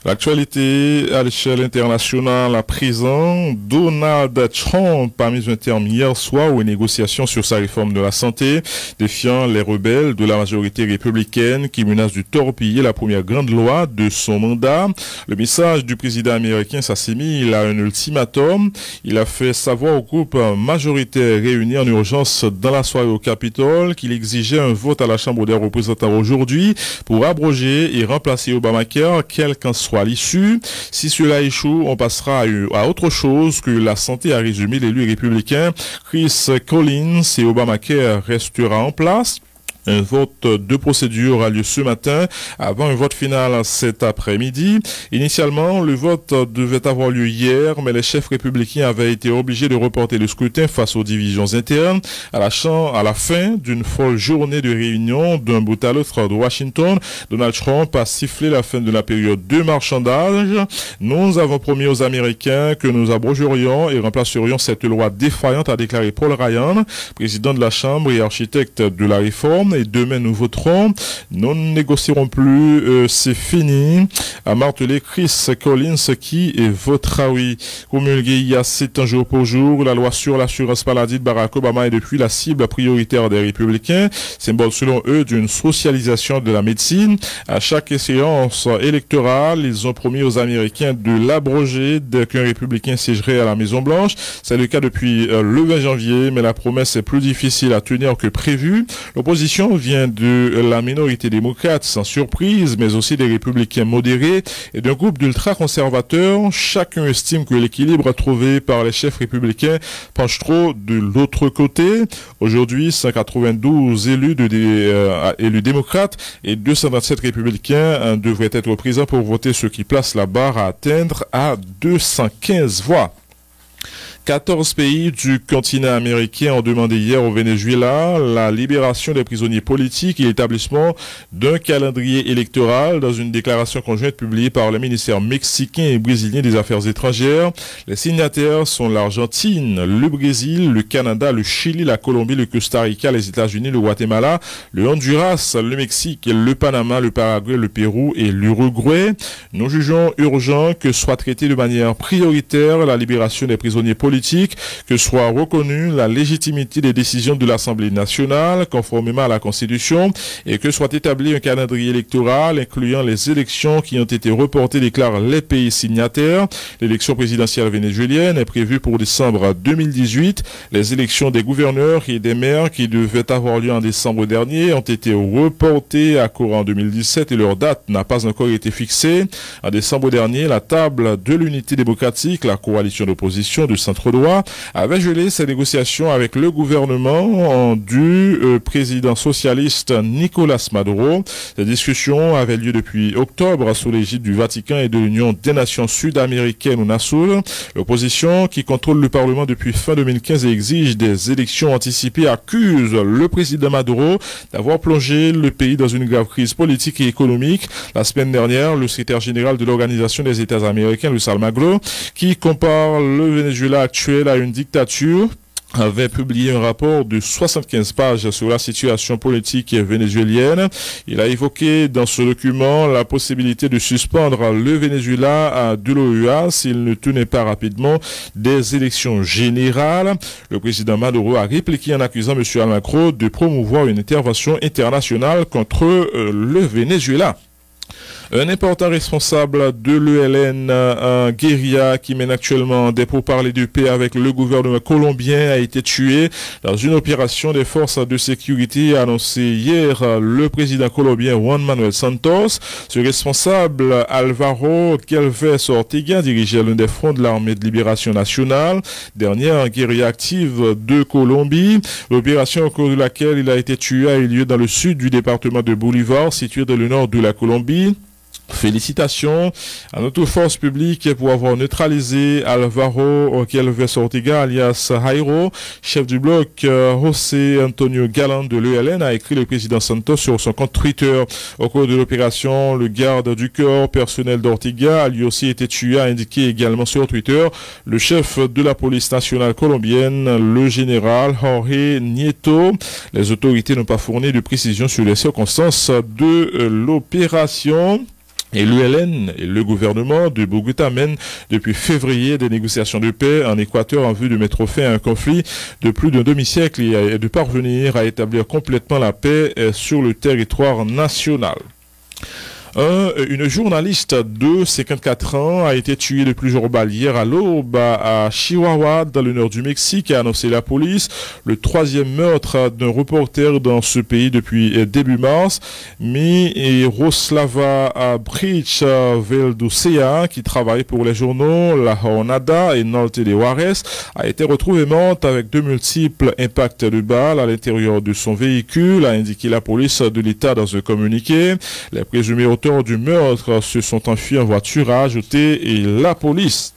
Speaker 2: L'actualité à l'échelle internationale à présent, Donald Trump a mis un terme hier soir aux négociations sur sa réforme de la santé, défiant les rebelles de la majorité républicaine qui menacent de torpiller la première grande loi de son mandat. Le message du président américain s'assimile à un ultimatum. Il a fait savoir au groupe majoritaire réuni en urgence dans la soirée au Capitole qu'il exigeait un vote à la Chambre des représentants aujourd'hui pour abroger et remplacer Obamacare, quel qu'en soit à l'issue. Si cela échoue, on passera à autre chose que la santé, a résumé l'élu républicain Chris Collins, et Obamacare restera en place. Un vote de procédure a lieu ce matin avant un vote final cet après-midi. Initialement, le vote devait avoir lieu hier, mais les chefs républicains avaient été obligés de reporter le scrutin face aux divisions internes. À la fin d'une folle journée de réunion d'un bout à l'autre de Washington, Donald Trump a sifflé la fin de la période de marchandage. Nous avons promis aux Américains que nous abrogerions et remplacerions cette loi défaillante, a déclaré Paul Ryan, président de la Chambre et architecte de la réforme. Et demain nous voterons, nous ne négocierons plus, c'est fini, a martelé Chris Collins qui votera oui. Promulguée il y a 7 ans jour pour jour, la loi sur l'assurance maladie de Barack Obama est depuis la cible prioritaire des républicains, symbole selon eux d'une socialisation de la médecine. À chaque séance électorale, ils ont promis aux Américains de l'abroger dès qu'un républicain siégerait à la Maison Blanche. C'est le cas depuis le 20 janvier, mais la promesse est plus difficile à tenir que prévu. L'opposition vient de la minorité démocrate, sans surprise, mais aussi des républicains modérés et d'un groupe d'ultra-conservateurs. Chacun estime que l'équilibre trouvé par les chefs républicains penche trop de l'autre côté. Aujourd'hui, 192 élus démocrates et 227 républicains devraient être présents pour voter, ce qui place la barre à atteindre à 215 voix. 14 pays du continent américain ont demandé hier au Venezuela la libération des prisonniers politiques et l'établissement d'un calendrier électoral dans une déclaration conjointe publiée par le ministère mexicain et brésilien des Affaires étrangères. Les signataires sont l'Argentine, le Brésil, le Canada, le Chili, la Colombie, le Costa Rica, les États-Unis, le Guatemala, le Honduras, le Mexique, le Panama, le Paraguay, le Pérou et l'Uruguay. Nous jugeons urgent que soit traitée de manière prioritaire la libération des prisonniers politiques, que soit reconnue la légitimité des décisions de l'Assemblée nationale conformément à la Constitution et que soit établi un calendrier électoral incluant les élections qui ont été reportées, déclarent les pays signataires. L'élection présidentielle vénézuélienne est prévue pour décembre 2018. Les élections des gouverneurs et des maires qui devaient avoir lieu en décembre dernier ont été reportées à courant 2017 et leur date n'a pas encore été fixée. En décembre dernier, la table de l'unité démocratique, la coalition d'opposition du centre droit, avait gelé ses négociations avec le gouvernement du président socialiste Nicolas Maduro. Ces discussions avaient lieu depuis octobre sous l'égide du Vatican et de l'Union des Nations Sud-Américaines, UNASUR. L'opposition, qui contrôle le Parlement depuis fin 2015 et exige des élections anticipées, accuse le président Maduro d'avoir plongé le pays dans une grave crise politique et économique. La semaine dernière, le secrétaire général de l'Organisation des États américains, Luis Almagro, qui compare le Venezuela actuel à une dictature, avait publié un rapport de 75 pages sur la situation politique vénézuélienne. Il a évoqué dans ce document la possibilité de suspendre le Venezuela de l'OEA s'il ne tenait pas rapidement des élections générales. Le président Maduro a répliqué en accusant M. Almagro de promouvoir une intervention internationale contre le Venezuela. Un important responsable de l'ELN, un guérilla qui mène actuellement des pourparlers de paix avec le gouvernement colombien, a été tué dans une opération des forces de sécurité, a annoncé hier le président colombien Juan Manuel Santos. Ce responsable, Alvaro Galvez Ortega, dirigeait l'un des fronts de l'armée de libération nationale, dernière guérilla active de Colombie. L'opération au cours de laquelle il a été tué a eu lieu dans le sud du département de Bolívar, situé dans le nord de la Colombie. Félicitations à notre force publique pour avoir neutralisé Alvaro Galvez Ortega alias Jairo, chef du bloc. José Antonio Galán de l'ELN, a écrit le président Santos sur son compte Twitter. Au cours de l'opération, le garde du corps personnel d'Ortega a lui aussi été tué, a indiqué également sur Twitter le chef de la police nationale colombienne, le général Jorge Nieto. Les autorités n'ont pas fourni de précisions sur les circonstances de l'opération. Et l'ULN et le gouvernement de Bogota mènent depuis février des négociations de paix en Équateur en vue de mettre fin à un conflit de plus d'un demi-siècle et de parvenir à établir complètement la paix sur le territoire national. Une journaliste de 54 ans a été tuée de plusieurs balles hier à l'aube à Chihuahua, dans le nord du Mexique, a annoncé la police. Le troisième meurtre d'un reporter dans ce pays depuis début mars. Miroslava Bridge Velducea, qui travaille pour les journaux La Jornada et Norte de Juarez, a été retrouvée morte avec de multiples impacts de balles à l'intérieur de son véhicule, a indiqué la police de l'État dans un communiqué. Les présumés auteurs du meurtre se sont enfuis en voiture, a ajouté la police.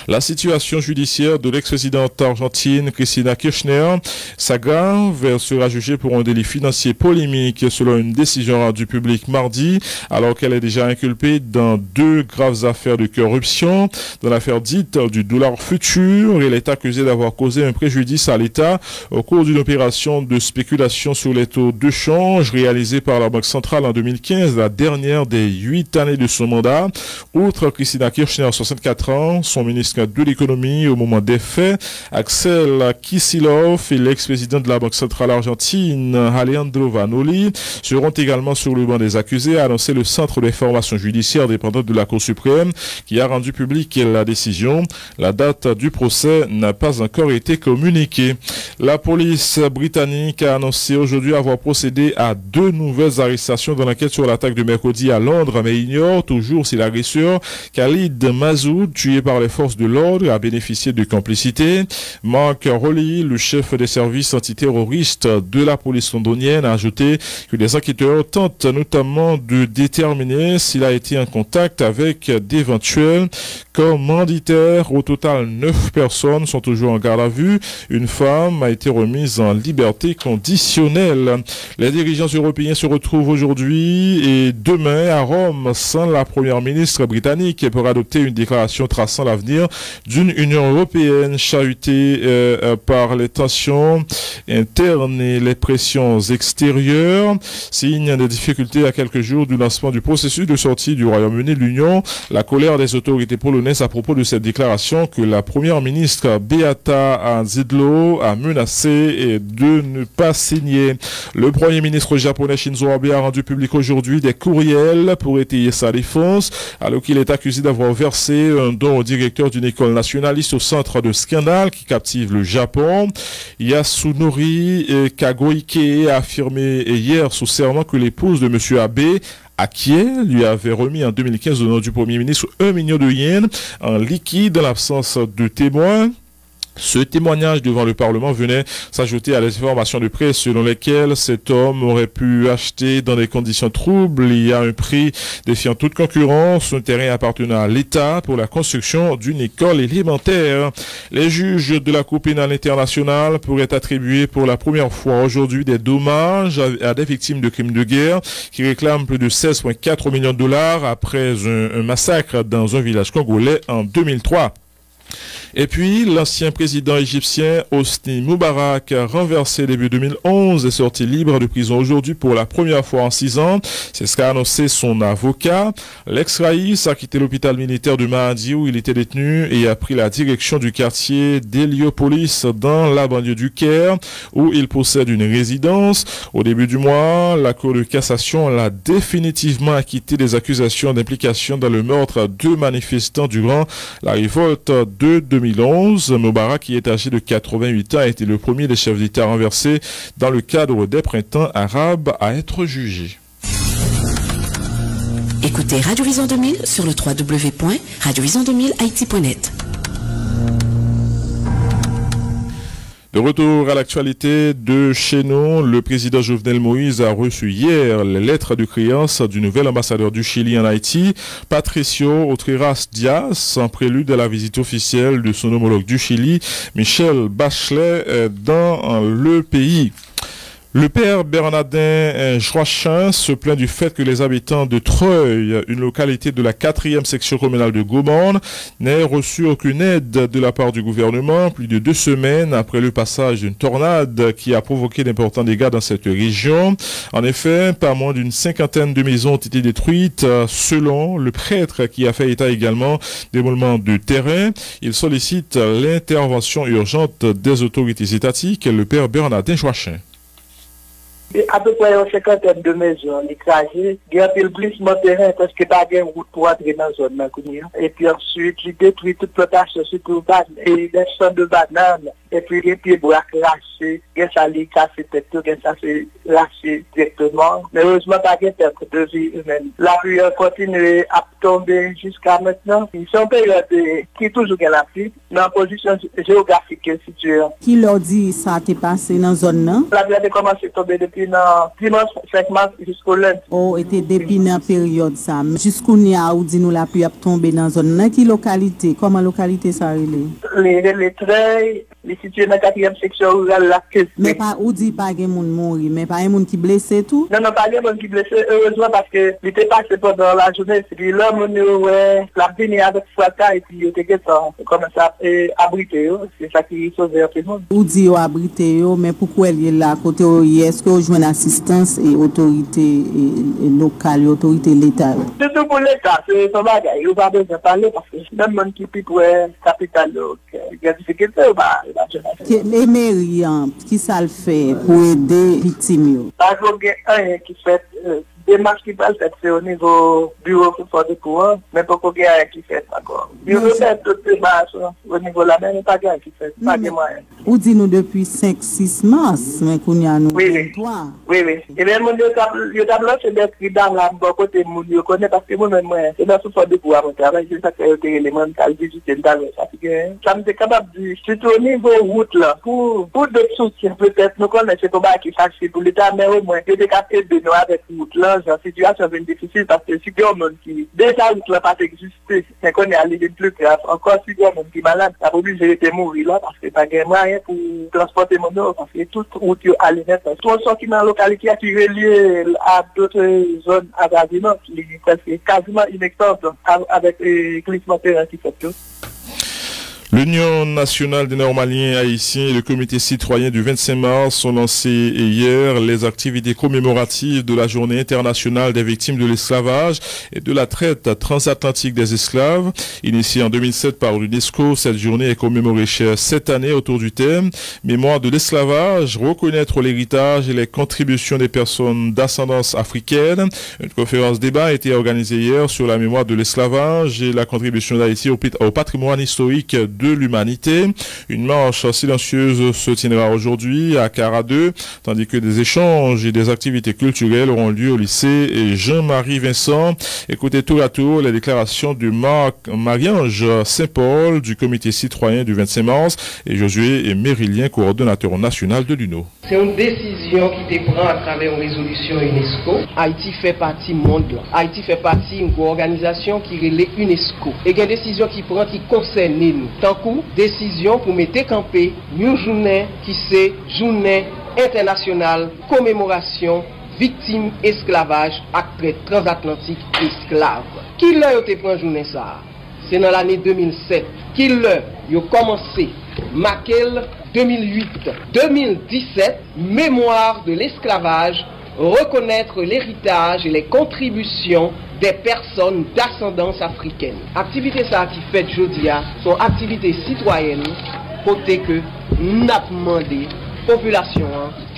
Speaker 2: La situation judiciaire de l'ex-présidente argentine Cristina Kirchner s'aggrave. Elle sera jugée pour un délit financier polémique selon une décision rendue publique mardi, alors qu'elle est déjà inculpée dans 2 graves affaires de corruption. Dans l'affaire dite du dollar futur, elle est accusée d'avoir causé un préjudice à l'État au cours d'une opération de spéculation sur les taux de change réalisée par la Banque centrale en 2015, la dernière des 8 années de son mandat. Outre Cristina Kirchner, 64 ans, son ministre de l'économie au moment des faits, Axel Kicillof et l'ex-président de la Banque centrale argentine, Alejandro Vanoli, seront également sur le banc des accusés, a annoncé le Centre d'information judiciaire dépendant de la Cour suprême, qui a rendu publique la décision. La date du procès n'a pas encore été communiquée. La police britannique a annoncé aujourd'hui avoir procédé à 2 nouvelles arrestations dans l'enquête sur l'attaque de mercredi à Londres, mais ignore toujours si l'agresseur Khalid Masoud, tué par les forces de l'ordre, a bénéficié de complicité. Mark Rowley, le chef des services antiterroristes de la police londonienne, a ajouté que les enquêteurs tentent notamment de déterminer s'il a été en contact avec d'éventuels commanditaires. Au total, 9 personnes sont toujours en garde à vue. Une femme a été remise en liberté conditionnelle. Les dirigeants européens se retrouvent aujourd'hui et demain à Rome sans la première ministre britannique pour adopter une déclaration traçant l'avenir d'une Union européenne chahutée par les tensions internes et les pressions extérieures. Signe des difficultés à quelques jours du lancement du processus de sortie du Royaume-Uni de l'Union, la colère des autorités polonaises à propos de cette déclaration que la première ministre Beata Szydło a menacé de ne pas signer. Le premier ministre japonais Shinzo Abe a rendu public aujourd'hui des courriels pour étayer sa défense, alors qu'il est accusé d'avoir versé un don au directeur d'une école nationaliste au centre de scandale qui captive le Japon. Yasunori Kagoike a affirmé hier sous serment que l'épouse de M. Abe, Akie, lui avait remis en 2015 au nom du Premier ministre 1 million de yens en liquide en l'absence de témoins. Ce témoignage devant le Parlement venait s'ajouter à des informations de presse selon lesquelles cet homme aurait pu acheter dans des conditions troubles et à un prix défiant toute concurrence un terrain appartenant à l'État pour la construction d'une école élémentaire. Les juges de la Cour pénale internationale pourraient attribuer pour la première fois aujourd'hui des dommages à des victimes de crimes de guerre qui réclament plus de 16,4 millions de dollars après un massacre dans un village congolais en 2003. Et puis, l'ancien président égyptien Hosni Moubarak, renversé début 2011, est sorti libre de prison aujourd'hui pour la première fois en 6 ans. C'est ce qu'a annoncé son avocat. L'ex-raïs a quitté l'hôpital militaire de Mahdi où il était détenu et a pris la direction du quartier d'Héliopolis dans la banlieue du Caire où il possède une résidence. Au début du mois, la Cour de cassation l'a définitivement acquitté des accusations d'implication dans le meurtre de manifestants durant la révolte de 2011. Moubarak, qui est âgé de 88 ans, a été le premier des chefs d'État renversés dans le cadre des printemps arabes à être jugé.
Speaker 14: Écoutez Radio Vision 2000 sur le www.radiovision2000it.net.
Speaker 2: De retour à l'actualité de chez nous, le président Jovenel Moïse a reçu hier les lettres de créance du nouvel ambassadeur du Chili en Haïti, Patricio Otreras Diaz, en prélude à la visite officielle de son homologue du Chili, Michelle Bachelet, dans le pays. Le père Bernardin Joachin se plaint du fait que les habitants de Treuil, une localité de la 4e section communale de Gaumont, n'aient reçu aucune aide de la part du gouvernement plus de 2 semaines après le passage d'une tornade qui a provoqué d'importants dégâts dans cette région. En effet, pas moins d'une 50aine de maisons ont été détruites selon le prêtre qui a fait état également d'émoulements de terrain. Il sollicite l'intervention urgente des autorités étatiques, le père Bernardin Joachin.
Speaker 5: À peu près une cinquantaine de maisons écrasées, il y a le glissement de terrain parce que pas de route pour entrer dans la zone. Et puis ensuite, il détruit toute plantation, surtout et des champs de bananes. Et puis les pieds bois crassés, ça les cassé tête, ça fait lâché directement. Mais heureusement, pas de perte de vie humaine. La pluie a continué à tomber jusqu'à maintenant. Ils sont période qui est toujours la pluie, dans la position géographique située.
Speaker 6: Qui leur dit ça t'est passé dans la zone? La
Speaker 5: pluie a commencé à tomber depuis dimanche 5 mars jusqu'au lundi.
Speaker 6: Oh, était depuis dans la période ça. Jusqu'où n'y a où dit nous la pluie a tombé dans la zone? Qui localité? Comment localité ça relève?
Speaker 5: Les traits, les situés dans la 4e section rurale la queue.
Speaker 6: Mais pas où dit pas qu'il y a moun mourir, mais pas un moun qui blessé tout?
Speaker 5: Non, pas de moun qui blessé, heureusement parce que il était passé pendant la journée, puis l'homme la venue avec fracas et puis il était comme ça abrité, c'est ça qui sauve tout le monde.
Speaker 6: Où dit abrité, mais pourquoi il est là côté est-ce que vous jouez assistance et autorité locale, autorité l'État?
Speaker 5: Surtout pour l'État, c'est son bagage, il n'y a pas besoin de parler parce que même monde qui peut pour capital, il y a des difficultés,
Speaker 6: les mairies, qui ça le fait pour aider les victimes?
Speaker 5: Par exemple, il y a un qui fait démarche qui va le faire, c'est au niveau bureau pour de courant, mais pas qu'il y a un qui fait encore. Il veut faire toutes les démarches au niveau de la mer, mais pas qu'il y a un qui fait, pas de moyens.
Speaker 6: Vous dites nous depuis 5-6 mars, mais qu'on y a nous.
Speaker 5: Oui. Et bien, mon Dieu, le tableau, c'est des cris dans la côté, mon Dieu, connaît parce que moi-même, c'est dans ce fort de pouvoir, mon travail, c'est ça que j'ai éléments de visiter dans le ça me est capable de dire, surtout au niveau route là, pour d'autres soutiens, peut-être, nous connaissons pas qui facile pour l'État, mais au moins, il y a des capables de nous avec route là. La situation est difficile parce que si il y a un monde qui déjà ne pas exister, c'est qu'on est allé de plus grave. Encore si il y a un monde qui est malade, ça va obligé de mourir là parce que pas de moyen pour transporter mon eau parce que toute route à l'émettre. Tout ce qui est dans la localité qui est relié à d'autres zones à quasiment, qui est quasiment inexistante avec les glissements terrain qui fait tout.
Speaker 2: L'Union nationale des Normaliens haïtiens et le comité citoyen du 25 mars ont lancé hier les activités commémoratives de la journée internationale des victimes de l'esclavage et de la traite transatlantique des esclaves. Initiée en 2007 par l'UNESCO, cette journée est commémorée cette année autour du thème Mémoire de l'esclavage, reconnaître l'héritage et les contributions des personnes d'ascendance africaine. Une conférence débat a été organisée hier sur la mémoire de l'esclavage et la contribution d'Haïti au patrimoine historique de l'humanité. Une marche silencieuse se tiendra aujourd'hui à Cara 2, tandis que des échanges et des activités culturelles auront lieu au lycée et Jean-Marie Vincent. Écoutez tour à tour les déclarations de Marie-Ange Saint-Paul du comité citoyen du 25 mars et Josué et Mérilien, coordonnateur national de l'UNO.
Speaker 7: C'est une décision qui te prend à travers une résolution UNESCO. Haïti fait partie monde. Haïti fait partie d'une organisation qui relève UNESCO. Et il y a une décision qui prend qui concerne nous. Tant coup, décision pour mettre campé une journée qui c'est journée internationale commémoration victime esclavage acte transatlantique esclave. Qui l'a été pris journée ça? C'est dans l'année 2007. Qui l'a commencé Maquel 2008, 2017, mémoire de l'esclavage, reconnaître l'héritage et les contributions des personnes d'ascendance africaine. Activité ça qui fait jeudi sont activités citoyennes côté que nous avons demandé population,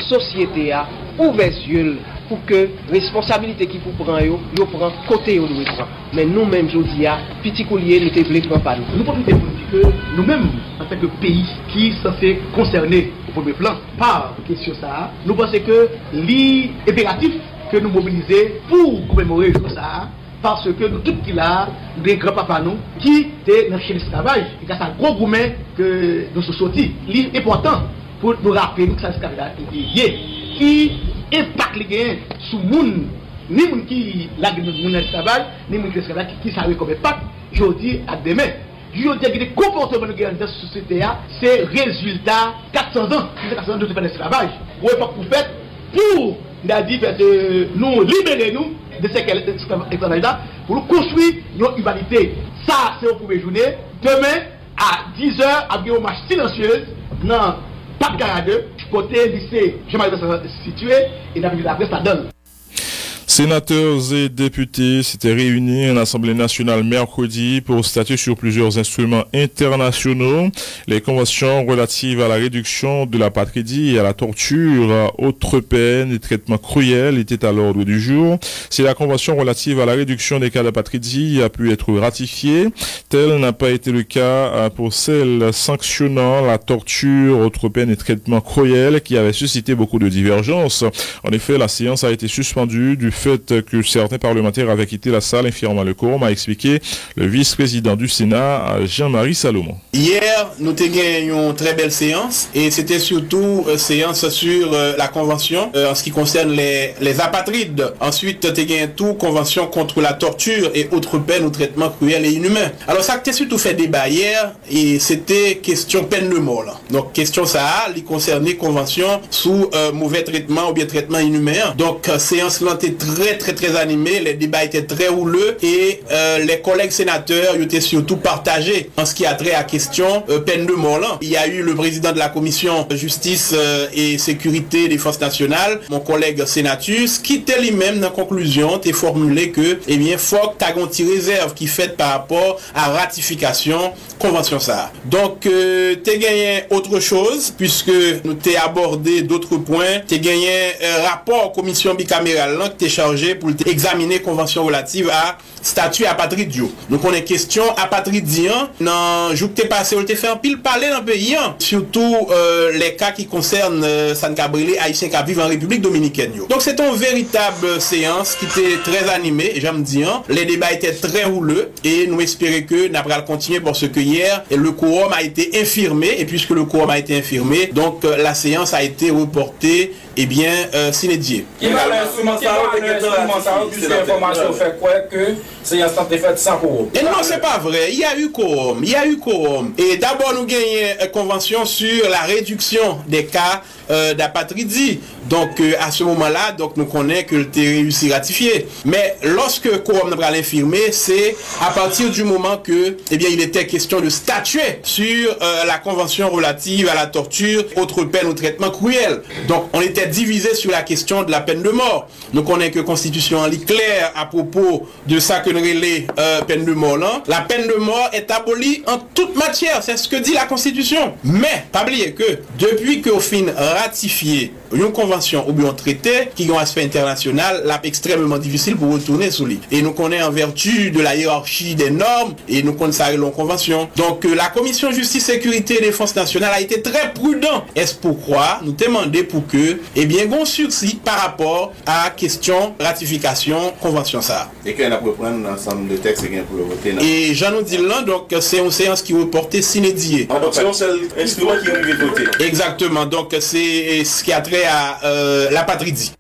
Speaker 7: société ouvert yeux pour que responsabilité qui vous prend yo prend côté où nous prend. Mais nous-mêmes jeudi petit collier nous te voulons pas nous.
Speaker 3: Nous pouvons dire que nous-mêmes en tant que pays qui sont fait concerner au premier plan par question ça, nous pensons que l'impératif que nous mobiliser pour commémorer ça parce que nous tous qui là des grands-papas nous qui étaient dans l'esclavage et c'est un gros gourmet que nous sommes sortis. L'important pour nous rappeler que ça l'esclavage qui impact les gains sur moun ni moun qui la moun esclavage ni moun qui esclavage qui savait comme impact aujourd'hui à demain. Je dis que les comportements de la société, c'est résultat 400 ans. 400 ans de l'esclavage. Ou pas pour fait, pour nous libérer nous de ces esclavages-là, pour nous construire notre humanité. Ça, c'est au premier journée. Demain, à 10h, après une marche silencieuse, dans Pape Garadeux, côté lycée Jean-Marie situé, et dans la presse, ça donne.
Speaker 2: Sénateurs et députés s'étaient réunis en Assemblée nationale mercredi pour statuer sur plusieurs instruments internationaux. Les conventions relatives à la réduction de l'apatridie et à la torture, autres peines et traitements cruels étaient à l'ordre du jour. Si la convention relative à la réduction des cas d'apatridie a pu être ratifiée, tel n'a pas été le cas pour celle sanctionnant la torture, autres peines et traitements cruels qui avait suscité beaucoup de divergences. En effet, la séance a été suspendue du fait que certains parlementaires avaient quitté la salle infirmant le quorum, a expliqué le vice-président du Sénat, Jean-Marie Salomon.
Speaker 1: Hier, nous avons gagné une très belle séance et c'était surtout une séance sur la convention en ce qui concerne les apatrides. Ensuite, nous avons gagné tout convention contre la torture et autres peines ou traitements cruels et inhumains. Alors ça a surtout fait débat hier et c'était question peine de mort. Là. Donc question ça, il concernait convention sous mauvais traitement ou bien traitement inhumain. Donc séance là était très animé, les débats étaient très houleux et les collègues sénateurs étaient surtout partagés en ce qui a trait à question peine de mort. Là. Il y a eu le président de la commission justice et sécurité des forces nationales, mon collègue Sénatus, qui était lui-même dans la conclusion, t'est formulé que, eh bien, faut que t'as une réserve qui fait par rapport à ratification convention ça. Donc, t'es gagné autre chose, puisque nous t'es abordé d'autres points, t'es gagné rapport commission bicamérale, là, que t'es chargé pour examiner convention relative à statut apatridio. Donc on est question apatridien dans jour que t'es passé on t'es fait un pile parler dans le pays surtout les cas qui concernent San Gabriel haïtien qui vivent en République dominicaine. Donc c'est une véritable séance qui était très animée et j'aime dire les débats étaient très houleux et nous espérons que nous allons continuer parce que hier le quorum a été infirmé et puisque le quorum a été infirmé donc la séance a été reportée et bien s'inédier.
Speaker 8: Il va l'instrument ça puisque l'information fait quoi que séance a été faite sans quorum.
Speaker 1: Et non, c'est pas vrai. Il y a eu quorum. Et d'abord, nous gagnons une convention sur la réduction des cas d'apatridie. Donc, à ce moment-là, donc nous connaissons que le réussi ratifié. Mais lorsque le quorum va l'infirmer, c'est à partir du moment que, eh bien, il était question de statuer sur la convention relative à la torture, autres peines ou traitements cruels. Donc, on était divisé sur la question de la peine de mort. Nous connaissons que la Constitution est claire à propos de ça que nous relais peine de mort là. La peine de mort est abolie en toute matière, c'est ce que dit la Constitution. Mais, pas oublier que depuis qu'au fin ratifié une convention ou bien un traité qui a un aspect international, là extrêmement difficile pour retourner sur lui. Et nous connaissons en vertu de la hiérarchie des normes et nous connaissons ça en convention. Donc la Commission Justice, Sécurité et Défense nationale a été très prudent. Est-ce pourquoi nous demandons pour que, eh bien, on sursis par rapport à question ratification convention ça.
Speaker 15: Et qu'on a pour prendre l'ensemble de textes pour le voter.
Speaker 1: Et j'en nous dis là, donc c'est une séance qui est reportée s'inédiée.
Speaker 15: Donc c'est un seul instrument qui est voté.
Speaker 1: Exactement. Donc c'est ce qui a trait à l'apatridie.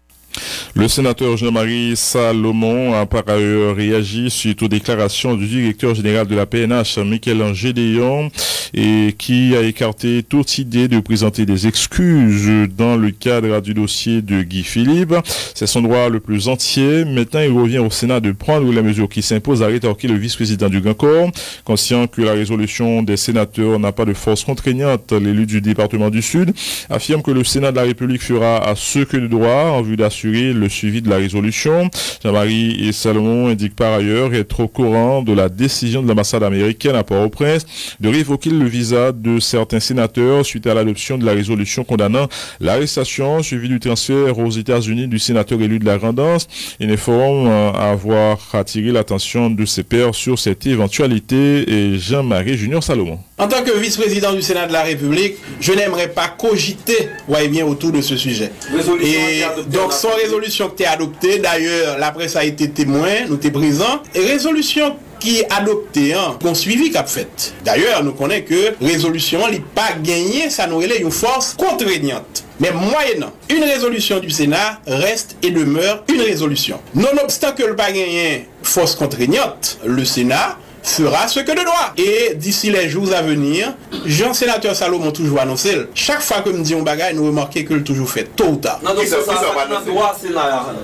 Speaker 2: Le sénateur Jean-Marie Salomon a par ailleurs réagi suite aux déclarations du directeur général de la PNH, Michel Gédéon, et qui a écarté toute idée de présenter des excuses dans le cadre du dossier de Guy Philippe. C'est son droit le plus entier. Maintenant, il revient au Sénat de prendre les mesures qui s'imposent, a rétorqué le vice-président du Grand Corps. Conscient que la résolution des sénateurs n'a pas de force contraignante, l'élu du département du Sud affirme que le Sénat de la République fera ce que de droit en vue d'assurer le suivi de la résolution. Jean-Marie Salomon indique par ailleurs être au courant de la décision de l'ambassade américaine à Port-au-Prince de révoquer le visa de certains sénateurs suite à l'adoption de la résolution condamnant l'arrestation suivie du transfert aux États-Unis du sénateur élu de la Grand'Anse. Il informe avoir attiré l'attention de ses pairs sur cette éventualité et Jean-Marie Junior Salomon.
Speaker 1: En tant que vice-président du Sénat de la République, je n'aimerais pas cogiter bien autour de ce sujet. Et donc, sans résolution qui est adoptée, d'ailleurs, la presse a été témoin, nous étions présents, et résolution qui est adoptée, qu'on suivi qu'a fait. D'ailleurs, nous connaissons que résolution n'est pas gagnée, ça nous relève une force contraignante. Mais moyennant, une résolution du Sénat reste et demeure une résolution. Nonobstant que le pas gagné force contraignante, le Sénat fera ce que le doit. Et d'ici les jours à venir, Jean-Sénateur Salomon toujours annoncé, chaque fois que me dit un bagage, nous remarquons que le toujours fait, tôt ou tard.
Speaker 8: Non, donc ça doit,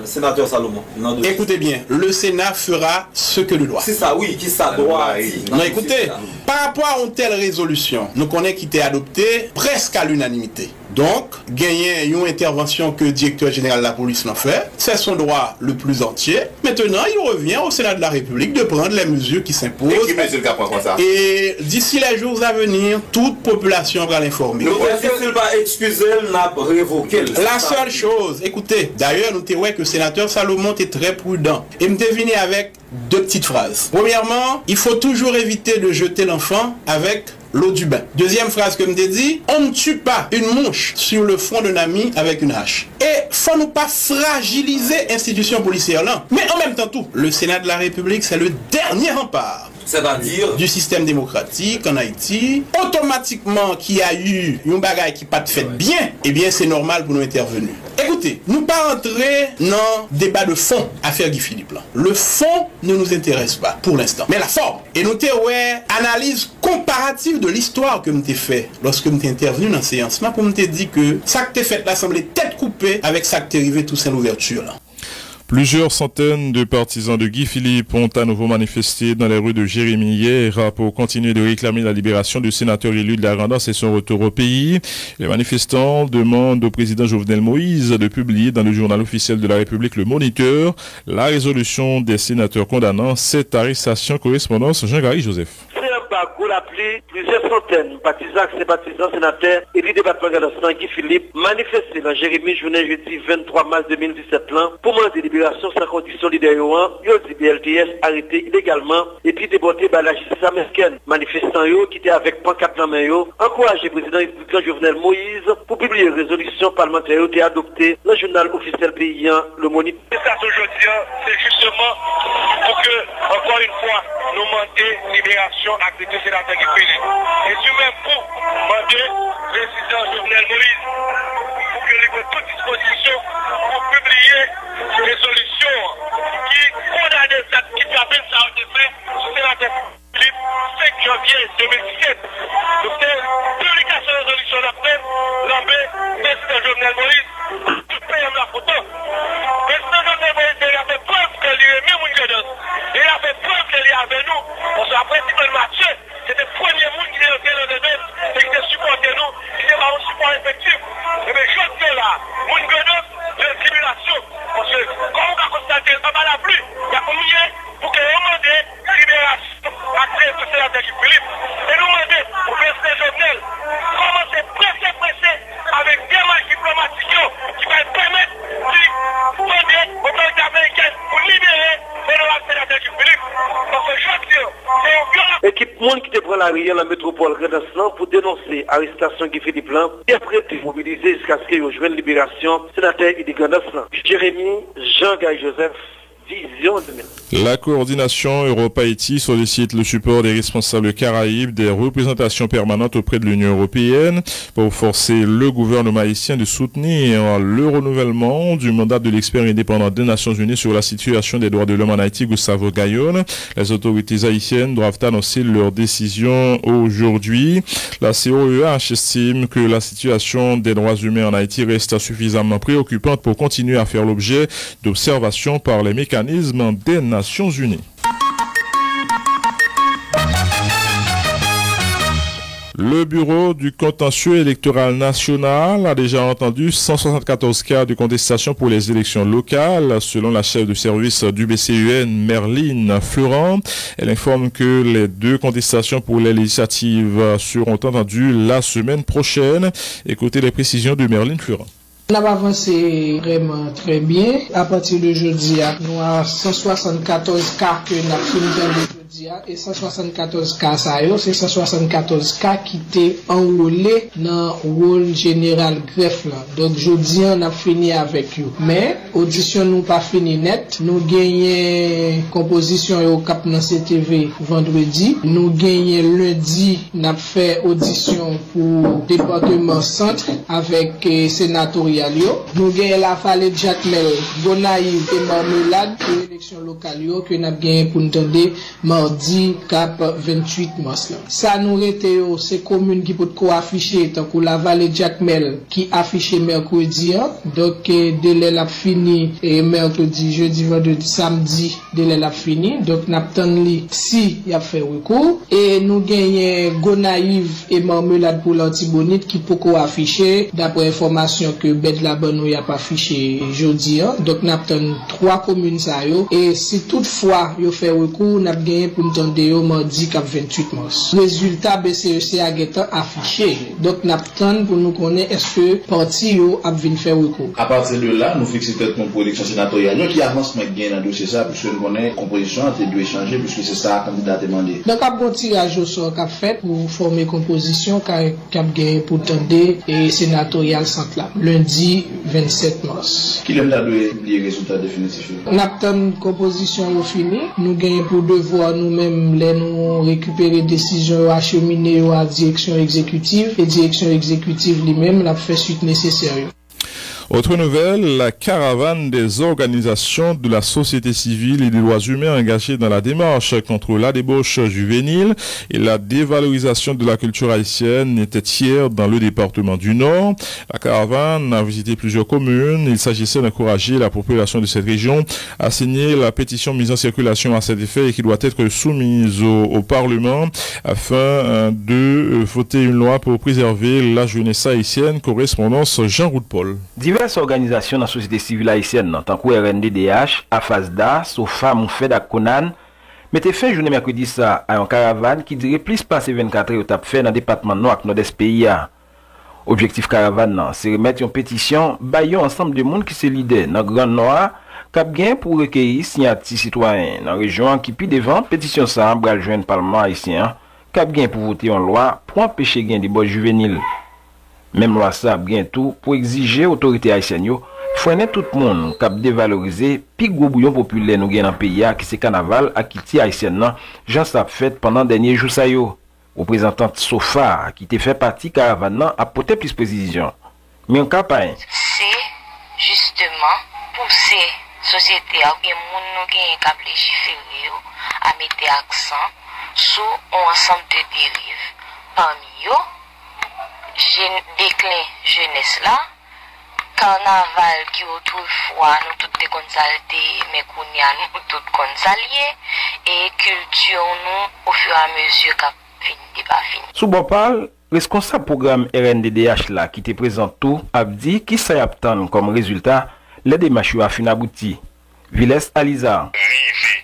Speaker 8: Sénateur Salomon.
Speaker 1: Écoutez bien, le Sénat fera ce que le doit.
Speaker 8: C'est ça, oui, qui ça doit.
Speaker 1: Non, écoutez, par rapport à une telle résolution, nous connaissons qui était adoptée presque à l'unanimité. Donc, gagner une intervention que le directeur général de la police n'a fait, c'est son droit le plus entier. Maintenant, il revient au Sénat de la République de prendre les mesures qui s'imposent.
Speaker 15: Et qui mesure le comme ça?
Speaker 1: Et d'ici les jours à venir, toute population va l'informer.
Speaker 8: Donc, est-ce qu'il va excuser, n'a révoqué?
Speaker 1: La seule chose, écoutez, d'ailleurs, nous avons vu que le sénateur Salomon est très prudent. Et nous devine avec deux petites phrases. Premièrement, il faut toujours éviter de jeter l'enfant avec l'eau du bain. Deuxième phrase que me dit, on ne tue pas une mouche sur le front d'un ami avec une hache. Et faut nous pas fragiliser l'institution policière là. Mais en même temps tout, le Sénat de la République, c'est le dernier rempart.
Speaker 8: C'est-à-dire
Speaker 1: du système démocratique en Haïti. Automatiquement, qu'il y a eu une bagaille qui pas fait bien, eh bien c'est normal pour nous intervenir. Écoutez, nous pas entrer dans débat de fond, affaire Guy Philippe là. Le fond ne nous intéresse pas pour l'instant, mais la forme. Et nous avons analyse comparative de l'histoire que nous avons fait lorsque nous avons intervenu dans la séance là, pour nous dire que ça que tu fait l'Assemblée tête coupée avec ça que tu arrivé tout ça l'ouverture là.
Speaker 2: Plusieurs centaines de partisans de Guy Philippe ont à nouveau manifesté dans les rues de Jérémie hier pour continuer de réclamer la libération du sénateur élu de la Grandance et son retour au pays. Les manifestants demandent au président Jovenel Moïse de publier dans le journal officiel de la République Le Moniteur la résolution des sénateurs condamnant cette arrestation. Correspondance Jean-Gary Joseph.
Speaker 11: Plusieurs centaines de partisans, sympathisants, sénateurs et du département de Guy Philippe manifesté dans Jérémie journée jeudi 23 mars 2017 pour demander libération sans condition leader yo dit BLTS arrêté illégalement et puis déporté par la justice américaine. Manifestants qui étaient avec pancarte en main encouragé le président républicain Jovenel Moïse pour publier une résolution parlementaire qui a adoptée dans le journal officiel paysan Le Moniteur. Ça aujourd'hui, c'est justement pour que, encore une fois, nous demander libération à des sénateurs Guy Philippe. Et du même pour demander le président Jovenel Moïse pour que livre toute disposition pour publier une résolution qui condamne les actes qui appellent ça en effet sur le sénateur Philippe 5 janvier 2017. Donc c'est publication de résolution d'après l'ambé président Jovenel Moïse tout paye la photo. Président Jovenel Moïse il a fait preuve qu'il est même une gueule. Il a fait preuve qu'il est avec nous. Parce qu'après Simon Mathieu, c'était le premier monde qui est entré dans le débat et qui a supporté nous, qui était un support effectif. Et bien, je dis là, mon gueule, de tribulation. Parce que, comme on a constaté, il n'y a pas la pluie, il y a combien pour que nous demandions libération après tout cela de Philippe. Et nous demandons au président Jovenel, comment c'est pressé avec des marches diplomatiques qui va permettre de demander aux autorités américaines pour libérer l'honorable sénateur Philippe. Parce que je dis, c'est un violent. Équipe monde qui te prend la rue dans la métropole Redescent pour dénoncer l'arrestation Guy Philippe Blanc et après de mobiliser jusqu'à ce qu'il y ait une libération sénateur Idi Redescent. Jérémie Jean-Gary Joseph. Vision 2000.
Speaker 2: La coordination Europe-Haïti sollicite le support des responsables caraïbes des représentations permanentes auprès de l'Union européenne pour forcer le gouvernement haïtien de soutenir le renouvellement du mandat de l'expert indépendant des Nations Unies sur la situation des droits de l'homme en Haïti, Gustavo Gayon. Les autorités haïtiennes doivent annoncer leur décision aujourd'hui. La COEH estime que la situation des droits humains en Haïti reste suffisamment préoccupante pour continuer à faire l'objet d'observations par les mécanismes des Nations Unies. Le bureau du contentieux électoral national a déjà entendu 174 cas de contestation pour les élections locales, selon la chef de service du BCUN, Merline Florent. Elle informe que les 2 contestations pour les législatives seront entendues la semaine prochaine. Écoutez les précisions de Merline Florent.
Speaker 12: On a avancé vraiment très bien. À partir de jeudi, nous avons 174 cas que nous avons fini dans le jeudi et 174 cas ça y est, c'est 174 cas qui étaient enrôlés dans le rôle général greffe là. Donc jeudi on a fini avec eux. Mais audition nous pas fini net. Nous gagnons composition au cap dans CTV vendredi. Nous gagnons lundi, nous avons fait audition pour département centre avec sénatorial. Nous gagnons la Fallée de Jacmel, Gonaïve et Marmelade pour l'élection locale que nous avons gagné pour nous entendre mardi cap 28 mars. Ça nous était ces communes qui peut afficher tant que la vallée Jacmel qui affiché mercredi. Donc délai l'a fini et mercredi, jeudi, vendredi, samedi délai l'a fini. Donc n'attend li si y a fait recours et nous gagnons Gonaïve et Marmelade pour l'Antibonite qui peut afficher d'après information que Bed la Bonne y a pas affiché jeudi. Donc n'attend 3 communes ça yo et si toutefois yo fait recours n'a gagné pour entendre yo mardi cap 28 mars. Résultat BCEC a gêté affiché. Donc n'attend pour nous connaître est-ce que parti yo a vinn faire recours.
Speaker 18: À partir de là, nous fixons peut-être pour l'élection sénatoriale. Qui avance gain dans le dossier ça puisque nous connaissons composition entre deux échanger puisque c'est ça le candidat demandé.
Speaker 12: Donc à bon tirage au sort qu'a fait pour former composition qu'a gagné pour tendre et sénatorial centre là lundi 27 mars.
Speaker 18: Qui l'aime donner les résultats définitifs.
Speaker 12: On attend composition au fini, nous gagnons pour devoir nous-mêmes les nous récupérer décisions acheminer à la direction exécutive et direction exécutive lui-même l'a fait suite nécessaire.
Speaker 2: Autre nouvelle, la caravane des organisations de la société civile et des droits humains engagées dans la démarche contre la débauche juvénile et la dévalorisation de la culture haïtienne était hier dans le département du Nord. La caravane a visité plusieurs communes. Il s'agissait d'encourager la population de cette région à signer la pétition mise en circulation à cet effet et qui doit être soumise au Parlement afin de voter une loi pour préserver la jeunesse haïtienne. Correspondance Jean-Roux Paul.
Speaker 19: Diverses organisations dans la société civile haïtienne, tant que RNDDH, AFASDA, SOFA, Moufeda, Conan, mettaient fin journée mercredi ça à une caravane qui dirait plus passer 24 heures au tap fait dans le département nord et nord-est pays. Objectif caravane, c'est remettre une pétition, baillons ensemble de monde qui se leader dans le Grand Nord, cap gain pour recueillir signatures citoyens dans la région qui puis devant pétition ça, bral joindre parlement haïtien, cap gain pour voter une loi pour empêcher gain des bois juvéniles. Même loi ça bientôt pour exiger autorité haïtienne yo freiner tout le monde cap dévaloriser pi gros bouillon populaire nous gain dans pays qui c'est carnaval à qui haïtienne nan Jean ça fait pendant dernier jour ça yo représentante Sofa qui te fait partie caravane nan a porté plus précision mais en campagne
Speaker 20: c'est justement pousser société à bien moun nous gain cap légiférer yo à mettre accent sur un ensemble de dérives parmi yo déclin jeunesse là, carnaval qui autrefois nous toutes des consaltés, mais qu'on y a nous toutes consaliées, et culture nous au fur et à mesure qu'a fini pas fini.
Speaker 19: Sous bon parle, responsable programme RNDDH là qui te présente tout, a dit qui ça y attend comme résultat, les démarches à fin abouti. Villes Aliza.
Speaker 24: Arriver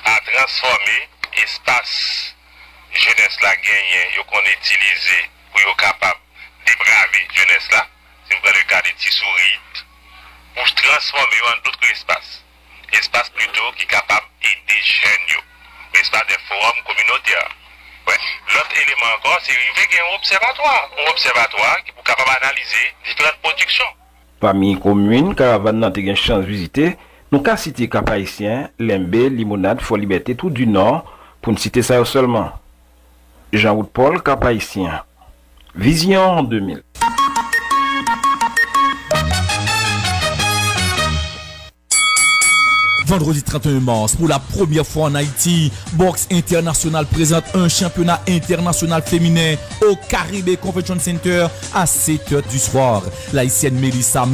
Speaker 24: à transformer espace jeunesse là gagné, qu'on utilisé pour être capable débraver jeunesse là, si vous prenez le cas des Tissourites, pour transformer en d'autres espaces. Espace plutôt qui est capable d'aider jeunes, espace des forums communautaires. Ouais. L'autre élément encore, c'est qu'il y a un observatoire qui est capable d'analyser différentes productions.
Speaker 19: Parmi les communes, caravane n'a pas chance de visiter, nous avons cité Cap Haïtien, Lembe, Limonade, Fort Liberté, tout du Nord, pour ne citer ça seulement. Jean-Roux Paul, Cap Haïtien. Vision 2000.
Speaker 13: Vendredi 31 mars, pour la première fois en Haïti, Boxe International présente un championnat international féminin au Caribé Convention Center à 7h du soir. L'haïtienne Mélissa